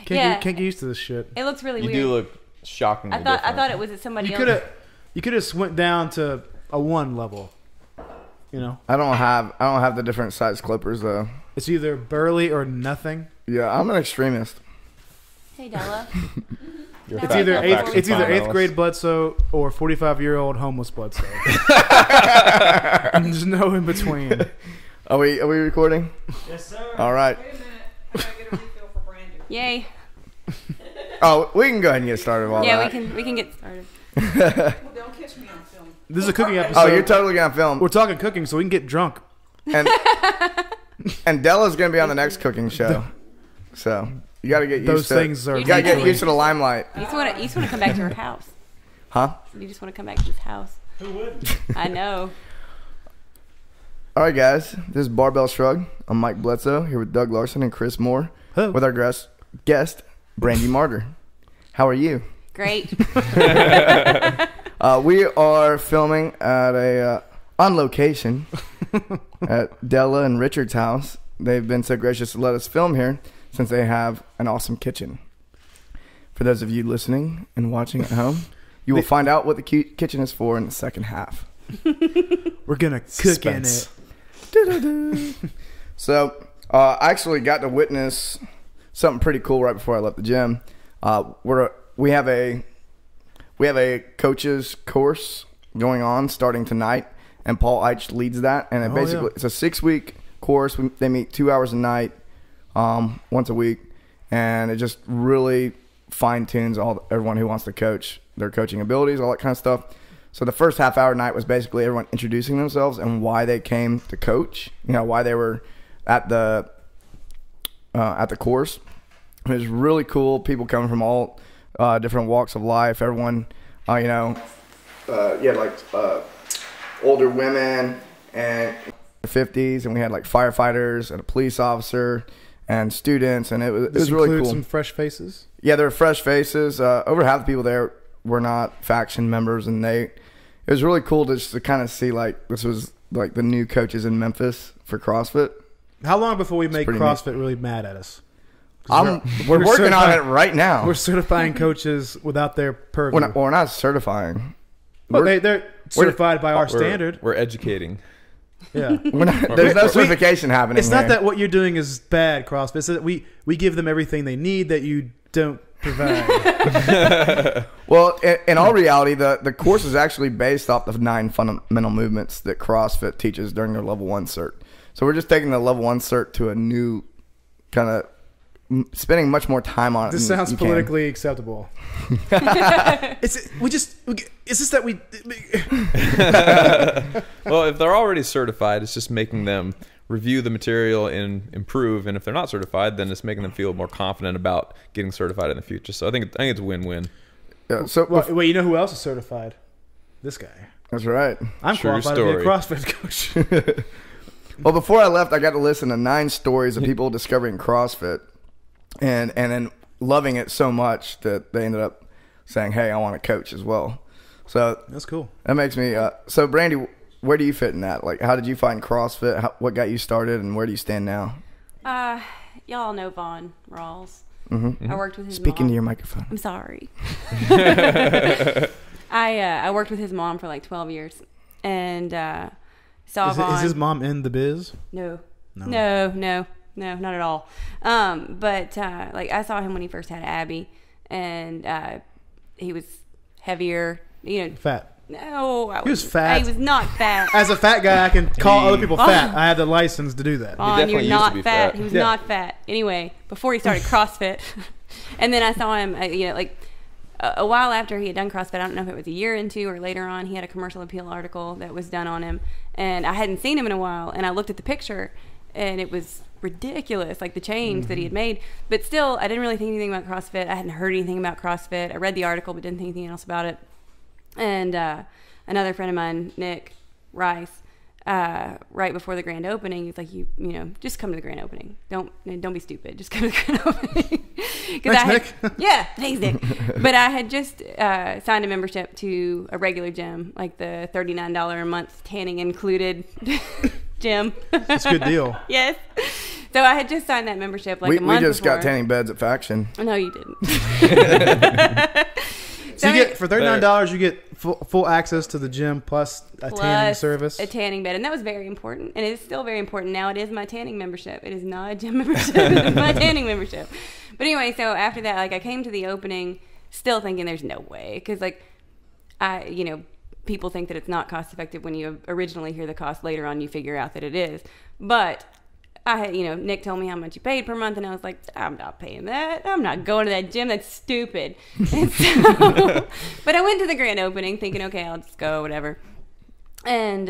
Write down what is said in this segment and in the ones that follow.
Can't get used to this shit. It looks really weird. You do look shockingly different. I thought it was somebody else. You could have went down to a 1 level. You know. I don't have the different size clippers though. It's either burly or nothing. Yeah, I'm an extremist. Hey, Della. It's either 8th grade Bledsoe or 45-year-old homeless Bledsoe. There's no in between. Are we recording? Yes, sir. All right. Wait a minute. I gotta get a refill for Brandi. Yay. Oh, we can go ahead and get started while Yeah, that. we can get started. Well, don't catch me on film. This is a cooking episode. Oh, you're totally gonna film. We're talking cooking, so we can get drunk. And Della's gonna be on the next cooking show. So you gotta get used Those to things are. You gotta get used to the limelight. You just want to come back to her house. Huh? You just want to come back to his house. Who wouldn't? I know. All right, guys. This is Barbell Shrug. I'm Mike Bledsoe here with Doug Larson and Chris Moore Hello. with our guest Brandi Martyr. How are you? Great. We are filming at on location at Della and Richard's house. They've been so gracious to let us film here since they have an awesome kitchen. For those of you listening and watching at home, you will find out what the kitchen is for in the second half. We're gonna cook in it. So, I actually got to witness something pretty cool right before I left the gym. We have a coach's course going on starting tonight, and Paul Eich leads that. And it's a 6-week course. They meet 2 hours a night, once a week, and it just really fine tunes everyone who wants to coach, their coaching abilities, all that kind of stuff. So the first half hour night was basically everyone introducing themselves and why they came to coach. You know, why they were at the course. It was really cool. People coming from all different walks of life. Everyone, you had like older women and 50s, and we had like firefighters and a police officer and students, and it was really cool. Some fresh faces. Yeah, there were fresh faces. Over half the people there were not faction members, and it was really cool just to kind of see like this was like the new coaches in Memphis for CrossFit. How long before we make CrossFit really mad at us? We're working on it right now. We're certifying coaches without their purview. We're not certifying. Well, they're certified by our standard. We're educating. Yeah. There's no certification happening. It's not that what you're doing is bad, CrossFit. It's that we give them everything they need that you don't provide. Well, in all reality, the course is actually based off the 9 fundamental movements that CrossFit teaches during their level 1 cert. So we're just taking the level 1 cert to a new kind of spending much more time on it. This sounds politically acceptable. It's just that we. Well, if they're already certified, it's just making them review the material and improve. And if they're not certified, then it's making them feel more confident about getting certified in the future. So I think it's a win-win. Yeah, so wait, you know who else is certified? This guy. That's right. I'm True qualified story. to be a CrossFit coach. Well, before I left, I got to listen to 9 stories of people discovering CrossFit and then loving it so much that they ended up saying, "Hey, I want to coach as well." So That's cool. that makes me. So, Brandi, where do you fit in that? Like, how did you find CrossFit? What got you started, and where do you stand now? Y'all know Vaughn Rawls. Mm-hmm. I worked with his Speaking mom. to your microphone. I'm sorry. I worked with his mom for like 12 years, and saw Vaughn. Is his mom in the biz? No, not at all. But like I saw him when he first had Abby, and he was heavier. You know, Fat. No, He was fat. He was not fat. As a fat guy, I can call other people fat. I have the license to do that. Vaughn, you're definitely used not to be fat. fat. He was Yeah. not fat. Anyway, before he started CrossFit, and then I saw him. Like a while after he had done CrossFit. I don't know if it was a year into or later on. He had a commercial appeal article that was done on him, and I hadn't seen him in a while. And I looked at the picture, and it was ridiculous, like the change that he had made. But still, I didn't really think anything about CrossFit. I hadn't heard anything about CrossFit. I read the article, but didn't think anything else about it. And another friend of mine, Nick Rice, right before the grand opening, he's like, you know, just come to the grand opening. Don't be stupid. Just come to the grand opening. Thanks, Nick. Yeah, thanks, Nick. But I had just signed a membership to a regular gym, like the $39 a month tanning included gym. It's a good deal. Yes. So I had just signed that membership like we a month just before. got tanning beds at Faction. No, you didn't. So you get for $39, you get full access to the gym plus a tanning service. A tanning bed, and that was very important, and it is still very important now. It is my tanning membership. It is not a gym membership. It is my tanning membership. But anyway, so after that, like I came to the opening, still thinking there's no way, because like people think that it's not cost effective when you originally hear the cost. Later on, you figure out that it is. But Nick told me how much you paid per month, and I was like, I'm not paying that. I'm not going to that gym. That's stupid. And so, but I went to the grand opening thinking, okay, I'll just go, whatever. And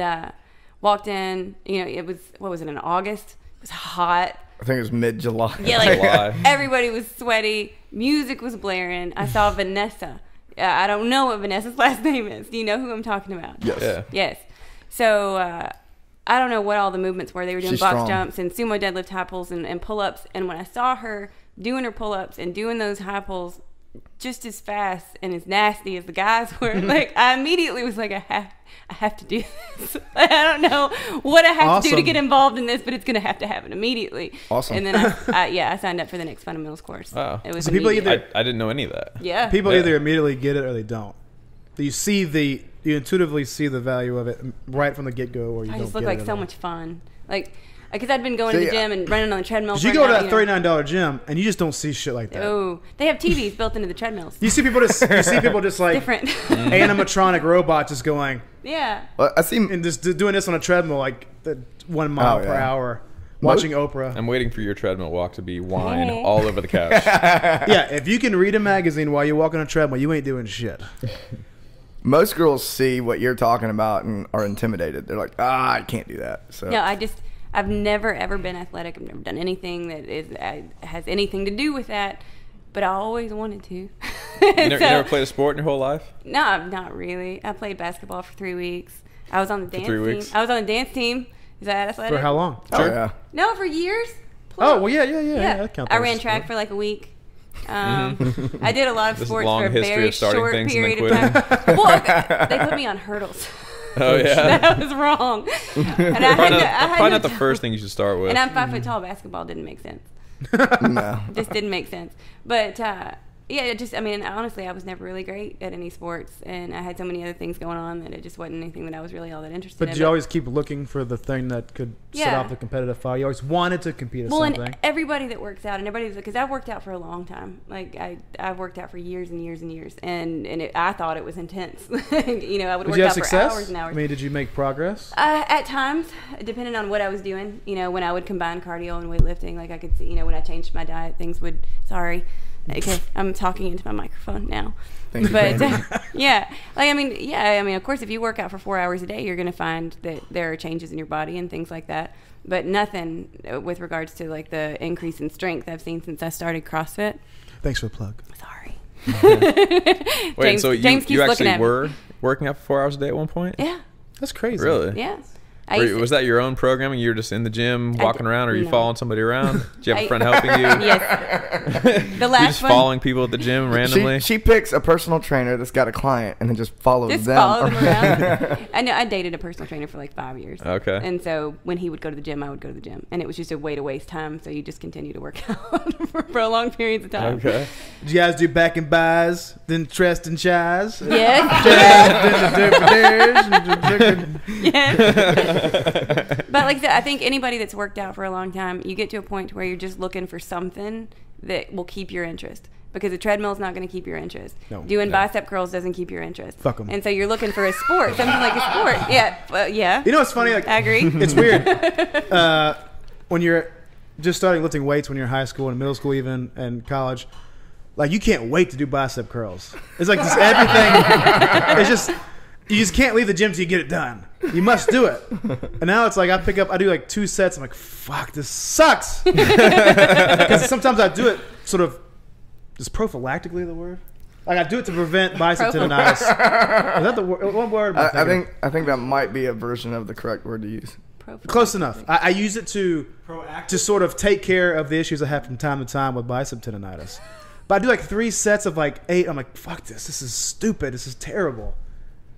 walked in. It was, what was it, in August? It was hot. I think it was mid-July. Yeah, like July. Everybody was sweaty. Music was blaring. I saw Vanessa. I don't know what Vanessa's last name is. Do you know who I'm talking about? Yes. Yeah. Yes. So I don't know what all the movements were. They were doing She's box strong. jumps and sumo deadlift high pulls and pull-ups. And when I saw her doing her pull-ups and doing those high pulls just as fast and as nasty as the guys were, like I immediately was like, I have to do this. I don't know what I have to do to get involved in this, but it's going to happen immediately. Awesome. And then I signed up for the next fundamentals course. Wow. It was So people immediate. I didn't know any of that. Yeah. People Yeah. either immediately get it or they don't. You intuitively see the value of it right from the get go, or you I don't. just look get like it at so all. much fun. Because I'd been going to the gym and running on the treadmill. Because you go to that $39 gym and you just don't see shit like that. Oh, they have TVs built into the treadmills. You see people just like Different. animatronic robots just going Yeah. Well, I see. and just doing this on a treadmill like 1 mile per hour, watching Oprah. I'm waiting for your treadmill walk to be wine all over the couch. Yeah, if you can read a magazine while you walk on a treadmill, you ain't doing shit. Most girls see what you're talking about and are intimidated. They're like, I can't do that. So No, I've never ever been athletic. I've never done anything that has anything to do with that, but I always wanted to. You never played a sport in your whole life? No, not really. I played basketball for 3 weeks. I was on the dance 3 team. weeks? I was on the dance team. Is that athletic? For how long? Oh, Sure. yeah. No, for years. Oh, well, yeah. That counts I as ran a track sport. for like a week. I did a lot of This sports long for a history very of starting short things and then period of time. Well, okay, they put me on hurdles. Oh, yeah. That was wrong. And I had Probably not the first thing you should start with. And I'm 5 foot tall. Basketball didn't make sense. No. Just didn't make sense. But honestly, I was never really great at any sports, and I had so many other things going on that it just wasn't anything that I was really all that interested in. But did you always keep looking for the thing that could set Yeah. off the competitive fire? You always wanted to compete at Well, something. and everybody that works out, and everybody's because I've worked out for a long time. Like I've worked out for years and years and years, and I thought it was intense. I would Did work you have out success? for hours and hours. I mean, did you make progress? At times, depending on what I was doing, when I would combine cardio and weightlifting, like I could see, when I changed my diet, things would. Sorry, okay, I'm talking into my microphone now. Thank you, But Brandi. of course, if you work out for 4 hours a day, you're going to find that there are changes in your body and things like that. But nothing with regards to like the increase in strength I've seen since I started CrossFit. Thanks for the plug. Sorry. Wait, so James keeps you looking actually at me. were working out for 4 hours a day at one point? Yeah. That's crazy. Really? Yeah. Was that your own programming? You were just in the gym walking around, or are you no. following somebody around? Do you have a friend helping you? Yes. The You're last just one. following people at the gym randomly? She picks a personal trainer that's got a client and then just follows Just them. follow them around. I know. I dated a personal trainer for like 5 years. Okay. And so when he would go to the gym, I would go to the gym, and it was just a way to waste time. So you just continue to work out for long periods of time. Okay. Did you guys do back and buys, then trust and chies? Yes. Then the Yes. But like I said, I think anybody that's worked out for a long time, you get to a point where you're just looking for something that will keep your interest. Because a treadmill is not going to keep your interest. No. Doing bicep curls doesn't keep your interest. Fuck 'em. And so you're looking for a sport, something like a sport. Yeah, yeah. You know what's funny? Like, I agree. It's weird. When you're just starting lifting weights when you're in high school and middle school even and college, like you can't wait to do bicep curls. It's like just everything. It's just you just can't leave the gym till you get it done. You must do it. And now it's like I do like 2 sets. I'm like, fuck, this sucks. Because sometimes I do it sort of, is prophylactically the word? Like I do it to prevent bicep tendonitis. Is that the word? One word? I think that might be a version of the correct word to use. Close enough. I use it to sort of take care of the issues I have from time to time with bicep tendonitis. But I do like 3 sets of like 8. I'm like, fuck this. This is stupid. This is terrible.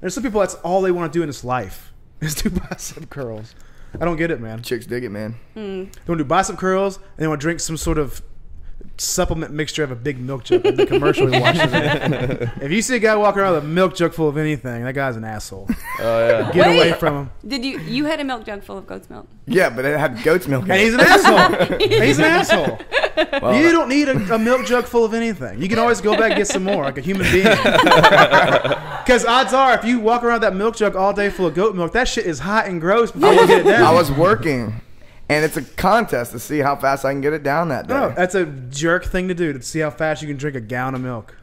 There's some people that's all they want to do in this life is do bicep curls. I don't get it, man. Chicks dig it, man. They want to do bicep curls and they want to drink some sort of supplement mixture of a big milk jug. The commercial we watched. If you see a guy walking around with a milk jug full of anything, that guy's an asshole. Oh yeah. Get away Wait. from him. Did you had a milk jug full of goat's milk? Yeah, but it had goat's milk in And it. he's an asshole. He's an asshole. Well, You don't need a milk jug full of anything. You can always go back and get some more, like a human being. Because odds are, if you walk around with that milk jug all day full of goat milk, that shit is hot and gross before you get it down. I was working, and it's a contest to see how fast I can get it down that day. No, that's a jerk thing to do, to see how fast you can drink a gallon of milk.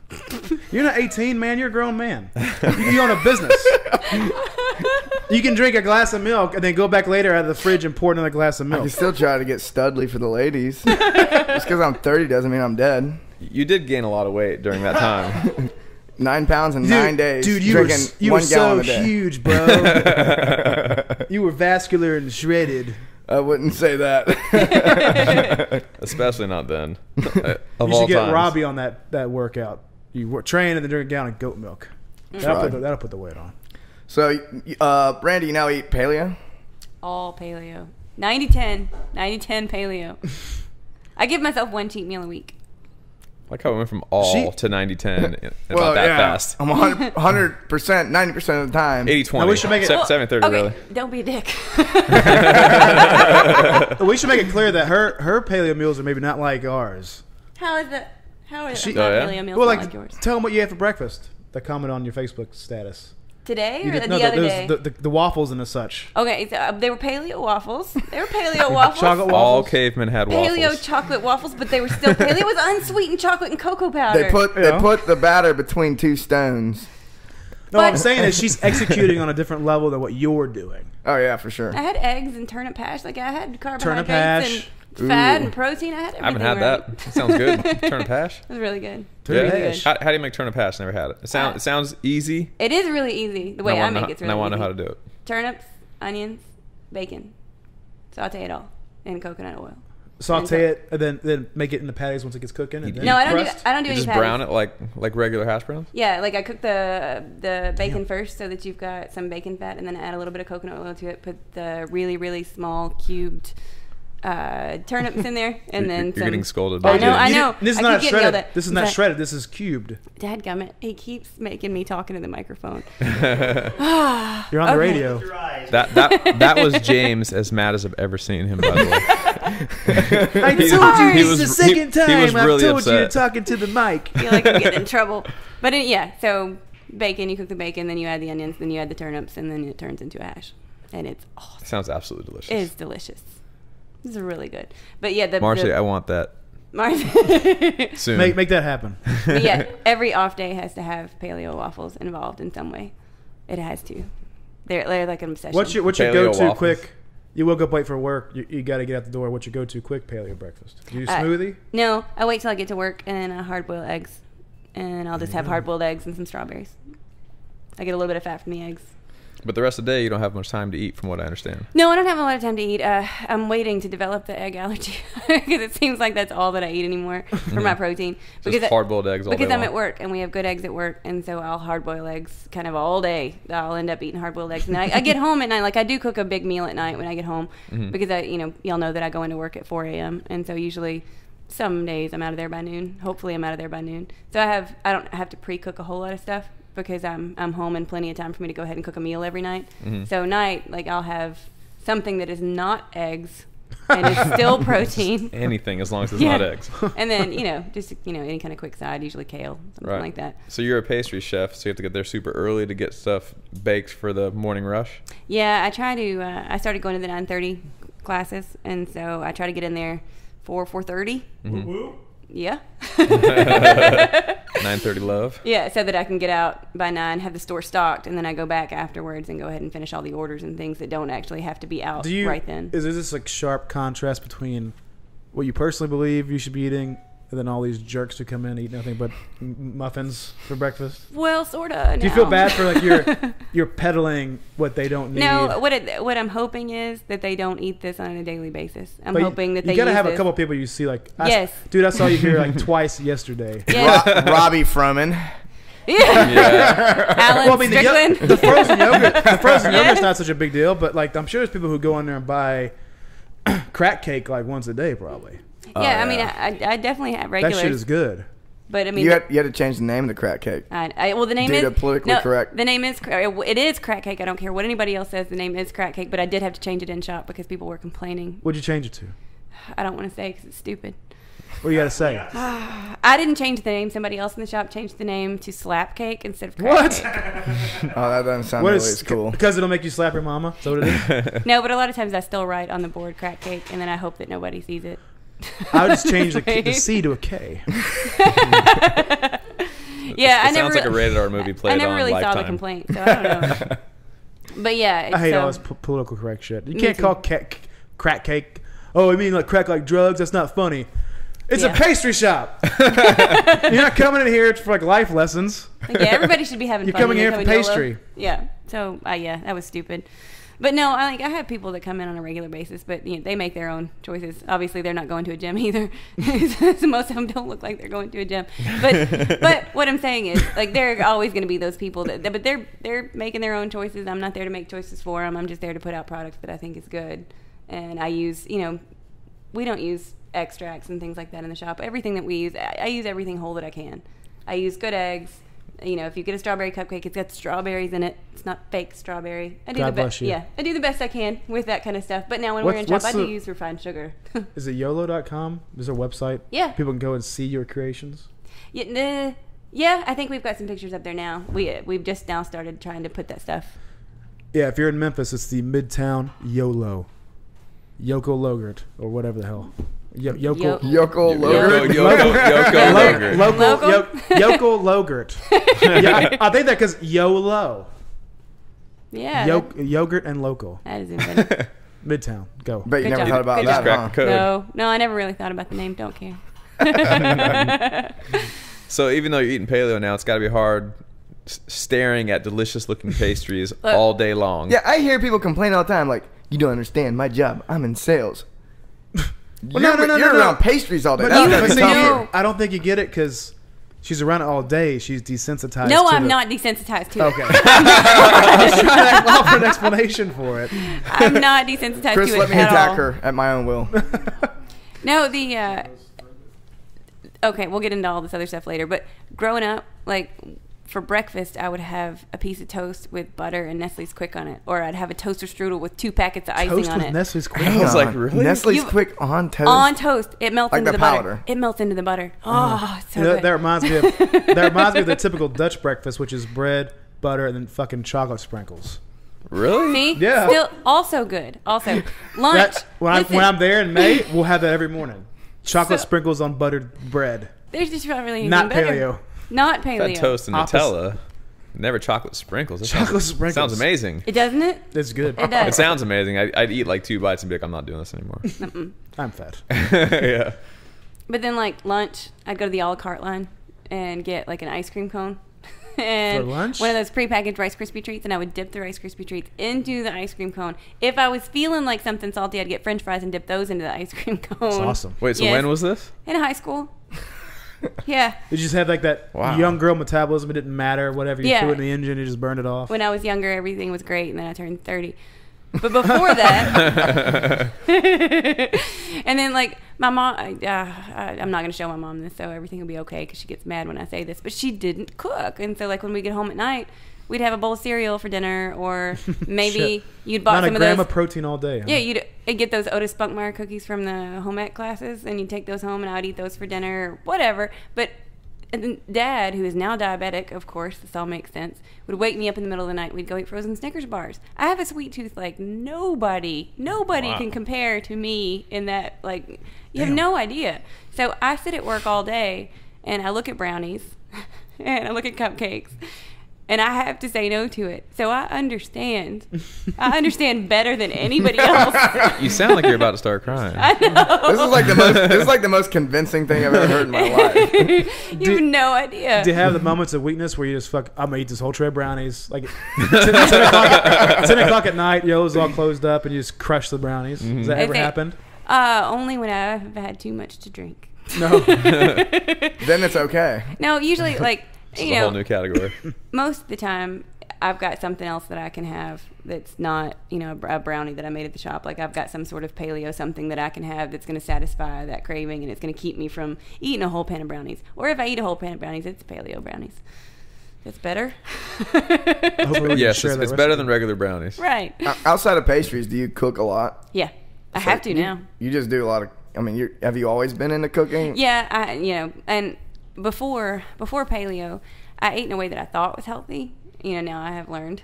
You're not 18, man. You're a grown man. You own a business. You can drink a glass of milk and then go back later out of the fridge and pour another glass of I milk. can still try to get studly for the ladies. Just because I'm 30 doesn't mean I'm dead. You did gain a lot of weight during that time. 9 pounds in 9 days. Dude, you were, drinking you were 1 gallon so a day. huge, bro. You were vascular and shredded. I wouldn't say that. Especially not then. Of You all should get times. Robbie on that workout. You train and then drink a gallon of goat milk. That'll put the weight on. So, Brandi, you now eat paleo? All paleo. 90-10. 90-10 paleo. I give myself 1 cheat meal a week. Like how it went from all to 90-10 in Well, about that yeah. fast. I'm 100%, 90% of the time. 80-20. Now we should make it- 70-30 Okay, really. don't be a dick. We should make it clear that her paleo meals are maybe not like ours. How is it? How is She- my Oh, yeah? paleo meal Well, not like, like yours? tell them what you had for breakfast. That comment on your Facebook status. Today You or did- the other day? The waffles and the such. Okay, so they were paleo waffles. They were paleo waffles. Chocolate All waffles. cavemen had Paleo waffles. chocolate waffles, but they were still paleo was unsweetened chocolate and cocoa powder. They put the batter between 2 stones. No, what I'm But- saying is she's executing on a different level than what you're doing. Oh, yeah, for sure. I had eggs and turnip hash. Like I had carbohydrates hash. and fat Ooh. and protein. I had everything. I haven't had right. that. That sounds good. Turnip hash. It was really good. Turnip Really hash. good. How do you make turnip hash? Never had it. It sounds easy. It is really easy. The way I make it's really And I want to easy. know how to do it. Turnips, onions, bacon, saute it all in coconut oil. Saute it and then make it in the patties once it gets cooking. And You- then No, I don't do. crust. I don't do You any just patties. brown it like regular hash browns? Yeah, like I cook the bacon first so that you've got some bacon fat, and then add a little bit of coconut oil to it. Put the really, really small cubed turnips in there, and then You're some. getting scolded I by know, James. I know. This is I not keep getting yelled shredded. at. This is not But- shredded. This is cubed. Dadgummit, he keeps making me talking to the microphone. You're on the Okay. radio. That was James as mad as I've ever seen him, by the way. I He- told you he this was- is the second he time was I've really told you to upset. talk into the mic. I feel like I'm getting in trouble. But yeah, so bacon, you cook the bacon, then you add the onions, then you add the turnips, and then it turns into a hash. And it's awesome. Sounds absolutely delicious. It is delicious. This is really good. But yeah, Marcy, I want that Marcy. soon. Make that happen. But yeah, every off day has to have paleo waffles involved in some way. It has to. They're like an obsession. What's your Paleo go-to waffles. quick? You woke up late for work. You got to get out the door. What's your go-to quick paleo breakfast? Do you do smoothie? No, I wait till I get to work and then I hard boil eggs. And I'll just have hard boiled eggs and some strawberries. I get a little bit of fat from the eggs. But the rest of the day, you don't have much time to eat, from what I understand. No, I don't have a lot of time to eat. I'm waiting to develop the egg allergy because it seems like that's all that I eat anymore for my protein. Just hard-boiled eggs all day Because I'm long. at work and we have good eggs at work, and so I'll hard boil eggs kind of all day. I'll end up eating hard boiled eggs, and then I get home at night. Like I do cook a big meal at night when I get home because y'all know that I go into work at 4 a.m. and so usually some days I'm out of there by noon. Hopefully I'm out of there by noon. So I don't have to pre-cook a whole lot of stuff, because I'm home and plenty of time for me to go ahead and cook a meal every night. So night, like I'll have something that is not eggs and it's still protein. Anything, as long as it's Yeah. not eggs. And then, just any kind of quick side, usually kale, something Right. like that. So you're a pastry chef, so you have to get there super early to get stuff baked for the morning rush? Yeah, I try to, I started going to the 9:30 classes, and so I try to get in there for 4:30. Yeah. 9:30 love. Yeah, so that I can get out by 9, have the store stocked, and then I go back afterwards and go ahead and finish all the orders and things that don't actually have to be out right then. Is this like sharp contrast between what you personally believe you should be eating and then all these jerks who come in and eat nothing but muffins for breakfast? Well, sort of. Do you feel bad for like you're peddling what they don't need? No, what I'm hoping is that they don't eat this on a daily basis. I'm But hoping that they you gotta use have this. a couple people you see like Yes. Dude, I saw you here like twice yesterday. Yes. Robbie Froman. Yeah. Alan Well, I mean, Strickland. the frozen yogurt. The frozen yogurt's not such a big deal, but like I'm sure there's people who go in there and buy crack cake like once a day, probably. Yeah, I mean, I definitely have regulars. That shit is good. But I mean, You had to change the name of the crack cake. well, the name Due is to politically correct. The name is it is crack cake. I don't care what anybody else says. The name is crack cake, but I did have to change it in shop because people were complaining. What'd you change it to? I don't want to say because it's stupid. What do you got to say? I didn't change the name. Somebody else in the shop changed the name to slap cake instead of crack cake. Oh, that doesn't sound What really is as cool. Because it'll make you slap your mama? Is that what it is? No, but a lot of times I still write on the board crack cake, and then I hope that nobody sees it. I would just change the C to a K. Yeah, It sounds like a rated R movie played I never on really Lifetime. saw the complaint, so I don't know. But yeah, I hate so, all this political correct shit. You Me can't too. call crack cake. Oh, you mean like crack like drugs? That's not funny. It's a Yeah. pastry shop. You're not coming in here for like life lessons. Like, yeah, everybody should be having You're fun. coming when here they for come in YOLO. pastry. Yeah. So, yeah, that was stupid. But no, I have people that come in on a regular basis, but they make their own choices. Obviously, they're not going to a gym either. So most of them don't look like they're going to a gym. But what I'm saying is, like, there are always going to be those people but they're making their own choices. I'm not there to make choices for them. I'm just there to put out products that I think is good. And I use, we don't use extracts and things like that in the shop. Everything that we use, I use everything whole that I can. I use good eggs. If you get a strawberry cupcake, it's got strawberries in it. It's not fake strawberry. I do God the bless best. you. Yeah, I do the best I can with that kind of stuff. But now when we're in shop, I do use refined sugar. Is it YOLO.com? Is there a website? Yeah. People can go and see your creations. Yeah, I think we've got some pictures up there now. We've just now started trying to put that stuff. Yeah, if you're in Memphis, it's the Midtown Yolo. Yoko Logurt, or whatever the hell. Yoko. Yoko Logurt. Yoko Logurt. Yeah, I think that because YOLO. Yeah. Yogurt and local. That is inventive. Midtown. Go. Bet you Good never job. thought about Good that, job. Crack the code. No, I never really thought about the name. Don't care. So even though you're eating paleo now, it's got to be hard staring at delicious looking pastries Look. all day long. Yeah, I hear people complain all the time, like, you don't understand my job. I'm in sales. Well, You're around pastries all day. But That's no, gotta but be see, tougher. I don't think you get it because she's around it all day. She's desensitized. No, to I'm the- not desensitized to Okay. it. I was trying to offer an explanation for it. I'm not desensitized Chris, to it let me at attack all. her at my own will. No, okay, we'll get into all this other stuff later. But growing up, like for breakfast, I would have a piece of toast with butter and Nestle's Quick on it, or I'd have a toaster strudel with 2 packets of icing Toast on with it. Nestle's Quick. I was like, really? Nestle's You- Quick on toast. On toast, it melts Like into the the butter. powder. It melts into the butter. Oh, it's so You know, good. that reminds me of the typical Dutch breakfast, which is bread, butter, and then fucking chocolate sprinkles. Really? See, Yeah. still also good. Also, lunch. That, when Listen, I'm there in May, we'll have that every morning. Chocolate So- sprinkles on buttered bread. there's just not really anything Not better. paleo. Not I've paleo. had toast and Opposite. Nutella. Never chocolate sprinkles. That Chocolate sounds, sprinkles. Sounds amazing. It doesn't it? It's good. It does. It sounds amazing. I'd eat like 2 bites and be like, I'm not doing this anymore. I'm fat. Yeah. But then like lunch, I'd go to the a la carte line and get like an ice cream cone. And For lunch? one of those prepackaged Rice Krispie treats, and I would dip the Rice Krispie treats into the ice cream cone. If I was feeling like something salty, I'd get French fries and dip those into the ice cream cone. It's awesome. Wait, so Yes. when was this? In high school. Yeah. You just have like that Wow. young girl metabolism. It didn't matter. Whatever you Yeah. threw it in the engine, you just burned it off. When I was younger, everything was great, and then I turned 30. But before that, and then like my mom, I'm not going to show my mom this, so everything will be okay because she gets mad when I say this. But she didn't cook, and so like when we get home at night, we'd have a bowl of cereal for dinner, or maybe Shit. you'd bought Not a some of gram those. of protein all day. Huh? Yeah, you'd get those Otis Spunkmeyer cookies from the home ec classes, and you'd take those home, and I would eat those for dinner, or whatever. But and then Dad, who is now diabetic, of course, this all makes sense, would wake me up in the middle of the night. We'd go eat frozen Snickers bars. I have a sweet tooth like nobody Wow. can compare to me in that. Like, you have no idea. So I sit at work all day, and I look at brownies, and I look at cupcakes, and I have to say no to it. So I understand. I understand better than anybody else. You sound like you're about to start crying. I know. This is like the most convincing thing I've ever heard in my life. You have no idea. Do you have the moments of weakness where you just I'm gonna eat this whole tray of brownies? Like 10 o'clock at night, Yolo's all closed up, and you just crush the brownies. Has that ever Okay. happened? Only when I've had too much to drink. No. Then it's okay. No, usually like This is a whole new category. Most of the time, I've got something else that I can have that's not, a brownie that I made at the shop. Like I've got some sort of paleo something that I can have that's going to satisfy that craving, and it's going to keep me from eating a whole pan of brownies. Or if I eat a whole pan of brownies, it's paleo brownies. It's better. Yes, it's better than regular brownies. Right. Outside of pastries, do you cook a lot? Yeah, I have to now. You just do a lot of. I mean, have you always been into cooking? Yeah, and before paleo, I ate in a way that I thought was healthy. Now I have learned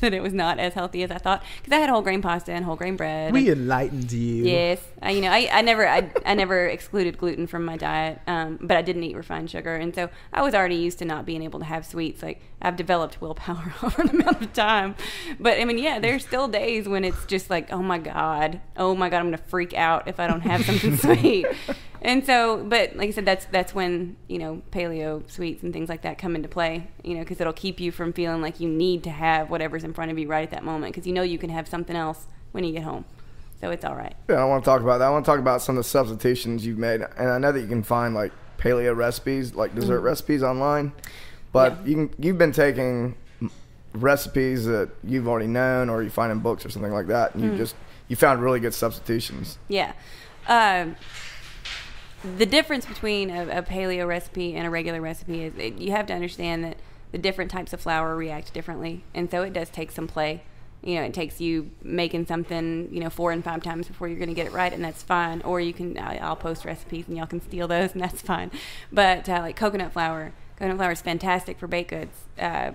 that it was not as healthy as I thought, because I had whole grain pasta and whole grain bread. We enlightened you. Yes, I never excluded gluten from my diet, but I didn't eat refined sugar, and so I was already used to not being able to have sweets. Like I've developed willpower over an amount of time, but there's still days when it's just like, oh my god, I'm gonna freak out if I don't have something sweet. And so, but like I said, that's when, paleo sweets and things like that come into play, because it'll keep you from feeling like you need to have whatever's in front of you right at that moment, because you can have something else when you get home. So it's all right. Yeah, I want to talk about that. I want to talk about some of the substitutions you've made. And I know that you can find like paleo recipes, like dessert recipes online, but you've been taking recipes that you've already known or you find in books or something like that, and you found really good substitutions. Yeah. The difference between a paleo recipe and a regular recipe is you have to understand that the different types of flour react differently. And so it does take some play. It takes you making something, 4 and 5 times before you're going to get it right, and that's fine. Or I'll post recipes and y'all can steal those, and that's fine. But like coconut flour is fantastic for baked goods.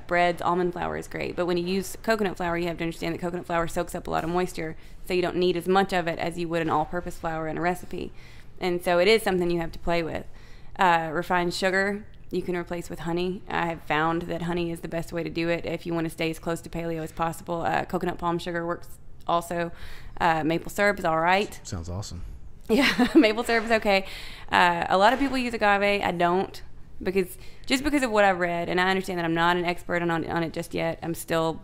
Breads, almond flour is great. But when you use coconut flour, you have to understand that coconut flour soaks up a lot of moisture, so you don't need as much of it as you would an all-purpose flour in a recipe. And so it is something you have to play with. Refined sugar, you can replace with honey. I have found that honey is the best way to do it if you want to stay as close to paleo as possible. Coconut palm sugar works also. Maple syrup is all right. Sounds awesome. Yeah, maple syrup is okay. A lot of people use agave. I don't, because of what I've read, and I understand that I'm not an expert on it just yet.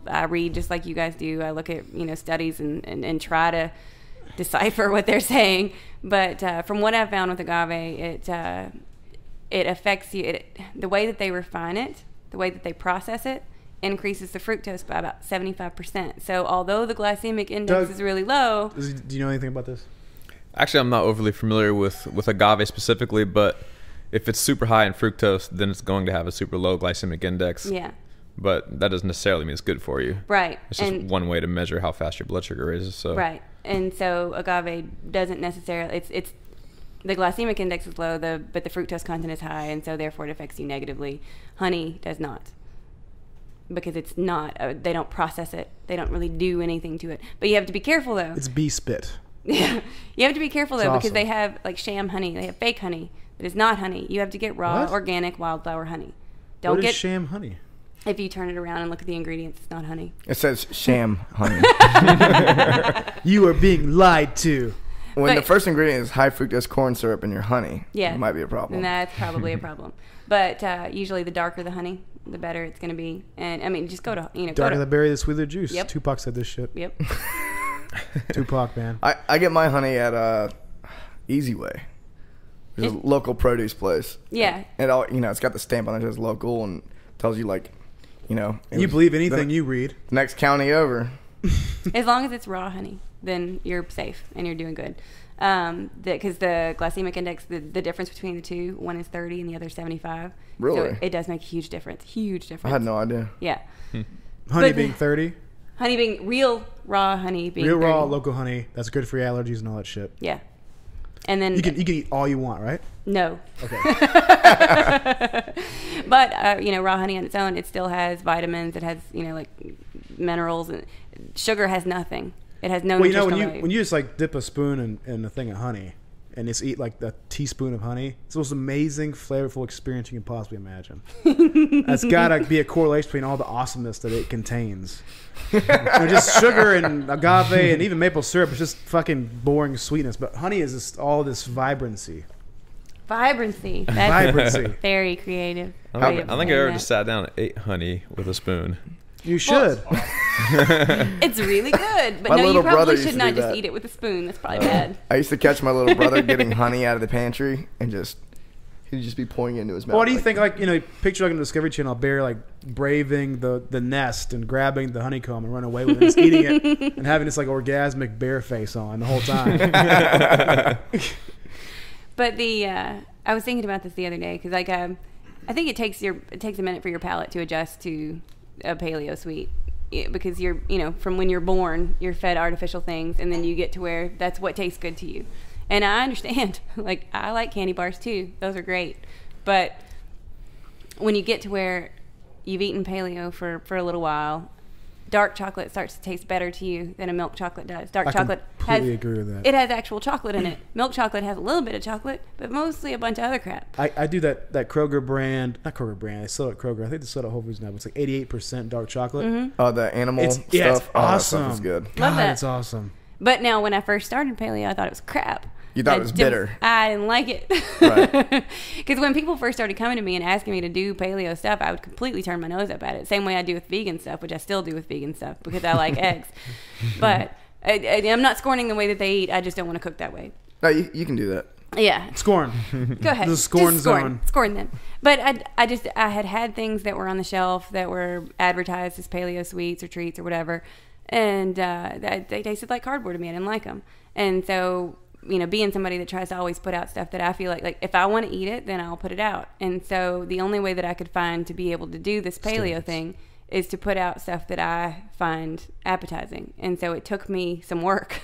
I read just like you guys do. I look at studies and try to decipher what they're saying, but from what I've found with agave, it affects you. The way that they refine it, the way that they process it, increases the fructose by about 75%. So although the glycemic index is really low, do you know anything about this? Actually, I'm not overly familiar with agave specifically, but if it's super high in fructose, then it's going to have a super low glycemic index. Yeah. But that doesn't necessarily mean it's good for you. Right. It's just one way to measure how fast your blood sugar raises. So. Right. And so agave doesn't necessarily, it's the glycemic index is low, but the fructose content is high, and so therefore it affects you negatively. Honey does not, because it's not, they don't process it. They don't really do anything to it. But you have to be careful, though. It's bee spit. Yeah. You have to be careful, though, It's because awesome. they have like sham honey. They have fake honey that is not honey. You have to get raw, What? organic wildflower honey. What Don't is get, sham honey? if you turn it around and look at the ingredients, it's not honey. It says sham honey. You are being lied to. When the But- first ingredient is high fructose corn syrup in your honey, Yeah. it might be a problem. And that's probably a problem. But usually the darker the honey, the better it's going to be. And I mean, just go to, Darker the berry, the sweeter the juice. Yep. Tupac said this shit. Yep. Tupac, man. I get my honey at Easy Way. There's a local produce place. Yeah. And all, it's got the stamp on it that says local and tells you it You was believe anything the you read. next county over. As long as it's raw honey, then you're safe and you're doing good. Because the glycemic index, the difference between the two, one is 30 and the other 75. Really? So it does make a huge difference. Huge difference. I had no idea. Yeah. Honey But- being 30. Honey being real raw honey being Real 30. raw, local honey. That's good for your allergies and all that shit. Yeah. And then You can eat all you want, right? no. Okay. But raw honey on its own, it still has vitamins. It has like minerals, and sugar has nothing. It has no Well, nutritional value. when you just dip a spoon in a thing of honey and just eat a teaspoon of honey, it's the most amazing, flavorful experience you can possibly imagine. That's gotta be a correlation between all the awesomeness that it contains. Just sugar and agave and even maple syrup is just fucking boring sweetness, but honey is just all this vibrancy. Vibrancy. That's Vibrancy. very creative. I way think of I saying ever that. just sat down and ate honey with a spoon. You should. It's really good, but My no, you little brother probably used should to not do just that. eat it with a spoon. That's probably bad. I used to catch my little brother getting honey out of the pantry and he'd He'd just be pouring it into his mouth. What do you think? Like, picture like on the Discovery Channel, a bear like braving the nest and grabbing the honeycomb and running away with it, and just eating it and having this like orgasmic bear face on the whole time. But I was thinking about this the other day because like I think it takes a minute for your palate to adjust to a paleo sweet. Because you're, from when you're born, you're fed artificial things, and then you get to where that's what tastes good to you. And I understand, like, I like candy bars too. Those are great. But when you get to where you've eaten paleo for a little while, dark chocolate starts to taste better to you than a milk chocolate does. Dark chocolate completely agree with that. It has actual chocolate in it. Milk chocolate has a little bit of chocolate, but mostly a bunch of other crap. I do that Kroger brand, not Kroger brand, they sell it at Kroger. I think they sell it at Whole Foods now, but it's like 88% dark chocolate. Mm-hmm. Oh, the animal stuff? It's awesome. That stuff is good. Love that. It's awesome. But now when I first started paleo, I thought it was crap. You thought it was bitter. I didn't like it. Right. Because when people first started coming to me and asking me to do paleo stuff, I would completely turn my nose up at it. Same way I do with vegan stuff, which I still do with vegan stuff because I like eggs. But I'm not scorning the way that they eat. I just don't want to cook that way. No, you can do that. Yeah. Scorn. Go ahead. The scorn Just zone. Scorn them. But I had things that were on the shelf that were advertised as paleo sweets or treats or whatever. And they tasted like cardboard to me. I didn't like them. And so, being somebody that tries to always put out stuff that I feel like if I want to eat it, then I'll put it out. And so the only way that I could find to be able to do this paleo thing is to put out stuff that I find appetizing. And so it took me some work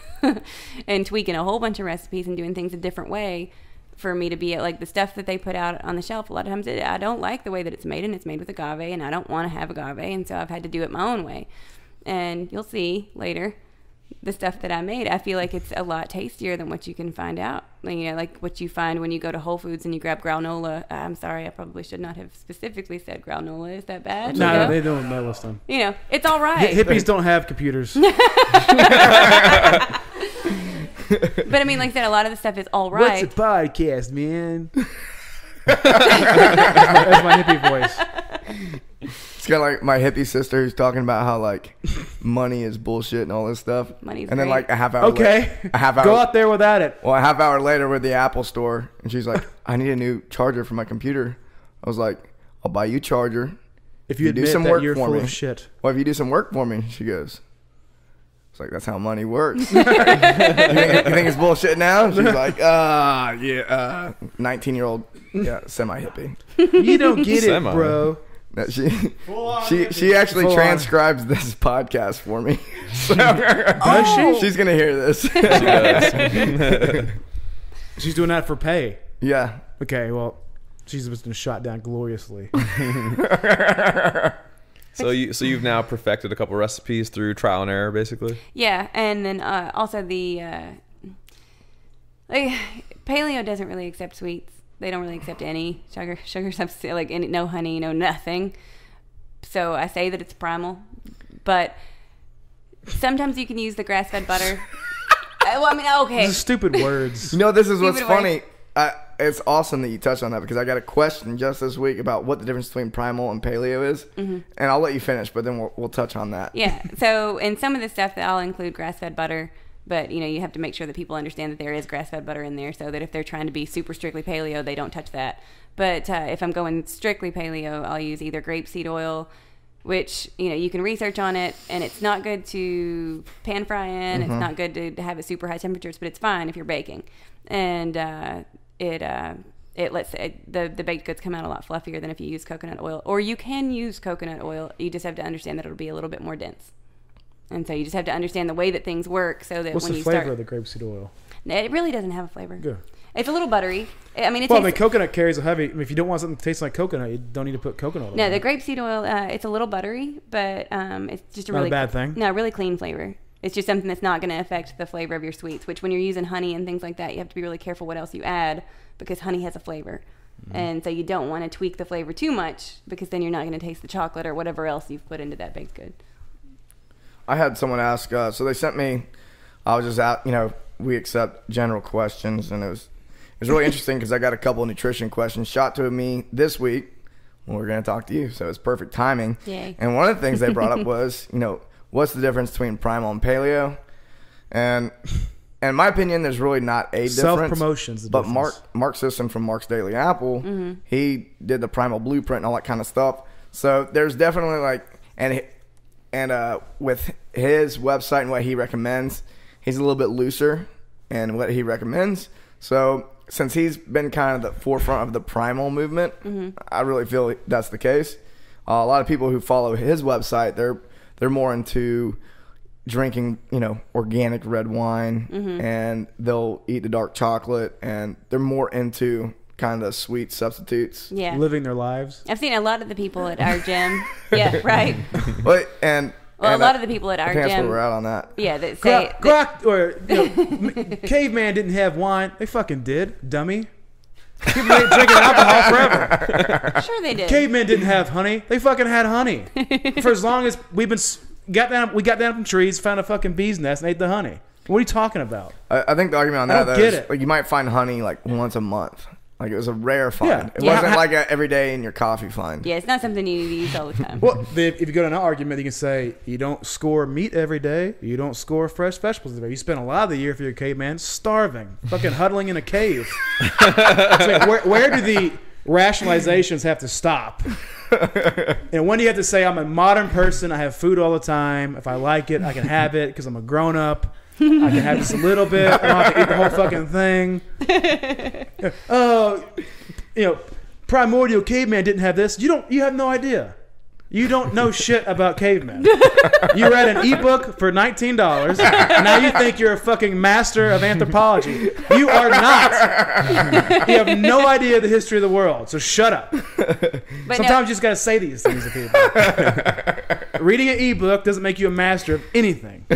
and tweaking a whole bunch of recipes and doing things a different way for me to be like the stuff that they put out on the shelf. A lot of times I don't like the way that it's made, and it's made with agave, and I don't want to have agave. And so I've had to do it my own way. And you'll see later the stuff that I made, I feel like it's a lot tastier than what you can find out. Like what you find when you go to Whole Foods and you grab granola. I'm sorry, I probably should not have specifically said granola. Is that bad? No, they don't know this time. It's all right. Hippies don't have computers. But I mean, like I said, a lot of the stuff is all right. What's a podcast, man? That's my hippie voice. It's kind of like my hippie sister who's talking about how like money is bullshit and all this stuff. Money's and then great. like a half hour. Okay, later, go out there without it. Well, a half hour later, we're at the Apple store, and she's like, "I need a new charger for my computer." I was like, "I'll buy you a charger if you do admit some that work you're for full me." of shit. Well, if you do some work for me, she goes. It's like, that's how money works. you think it's bullshit now? She's like, yeah, 19-year-old, semi-hippie. You don't get it, bro. No, she actually Full transcribes this podcast for me. So, Does she? She's gonna hear this. She does. She's doing that for pay. Yeah. Okay, well, she's just been shot down gloriously. So you've now perfected a couple recipes through trial and error, basically. Yeah, and then also the paleo doesn't really accept sweets. They don't really accept any sugar substitute, like no honey, no nothing. So I say that it's primal, but sometimes you can use the grass-fed butter. Well, I mean, okay. These are stupid words. This is what's Stupid funny. It's awesome that you touched on that because I got a question just this week about what the difference between primal and paleo is, and I'll let you finish, but then we'll touch on that. Yeah. So in some of the stuff that I'll include grass-fed butter, but you have to make sure that people understand that there is grass-fed butter in there, so that if they're trying to be super strictly paleo, they don't touch that. But if I'm going strictly paleo, I'll use either grapeseed oil, which you can research on it, and it's not good to pan fry in. It's not good to have it super high temperatures, but it's fine if you're baking, and it lets the baked goods come out a lot fluffier than if you use coconut oil. Or you can use coconut oil. You just have to understand that it'll be a little bit more dense. And so you just have to understand the way that things work so that What's when the you flavor start... of the grapeseed oil? It really doesn't have a flavor. Good. It's a little buttery. I mean, coconut carries a heavy... if you don't want something to taste like coconut, you don't need to put coconut oil. No, the grapeseed oil, it's a little buttery, but it's just a really... Not a bad thing. No, really clean flavor. It's just something that's not going to affect the flavor of your sweets, which when you're using honey and things like that, you have to be really careful what else you add because honey has a flavor. And so you don't want to tweak the flavor too much because then you're not going to taste the chocolate or whatever else you've put into that baked good. I had someone ask, so they sent me, I was just out, we accept general questions, and it was really interesting because I got a couple of nutrition questions shot to me this week when we're going to talk to you, so it's perfect timing. Yay. And one of the things they brought up was, what's the difference between primal and paleo? And in my opinion, there's really not a difference. Self-promotion's the But difference. Mark Sisson from Mark's Daily Apple, he did the Primal Blueprint and all that kind of stuff. So there's definitely like, and with his website and what he recommends, he's a little bit looser in what he recommends. So since he's been kind of the forefront of the Primal movement, I really feel that's the case. A lot of people who follow his website, they're more into drinking, organic red wine, and they'll eat the dark chocolate, and they're more into kind of the sweet substitutes. Yeah. Living their lives. I've seen a lot of the people at our gym. Yeah, right. A lot of the people at our that's where gym. we're at on that. Yeah, that say Caveman didn't have wine. They fucking did, dummy. People ain't drinking alcohol forever. sure they did. Cavemen didn't have honey. They fucking had honey for as long as we got down from trees, found a fucking bee's nest, and ate the honey. What are you talking about? I think the argument on I that don't though, get is it. like you might find honey like once a month. Like it was a rare find. Yeah. It Yeah. wasn't like a every day in your coffee find. Yeah, it's not something you need to use all the time. Well, if you go to an argument, you can say you don't score meat every day. You don't score fresh vegetables every day. You spend a lot of the year, if you're a caveman, starving, fucking huddling in a cave. So where do the rationalizations have to stop? And when do you have to say, I'm a modern person, I have food all the time. If I like it, I can have it because I'm a grown up. I can have just a little bit. I don't have to eat the whole fucking thing. Primordial caveman didn't have this. You have no idea. You don't know shit about cavemen. You read an ebook for $19. Now you think you're a fucking master of anthropology. You are not. You have no idea the history of the world. So shut up. Sometimes you just gotta say these things to people. Reading an ebook doesn't make you a master of anything.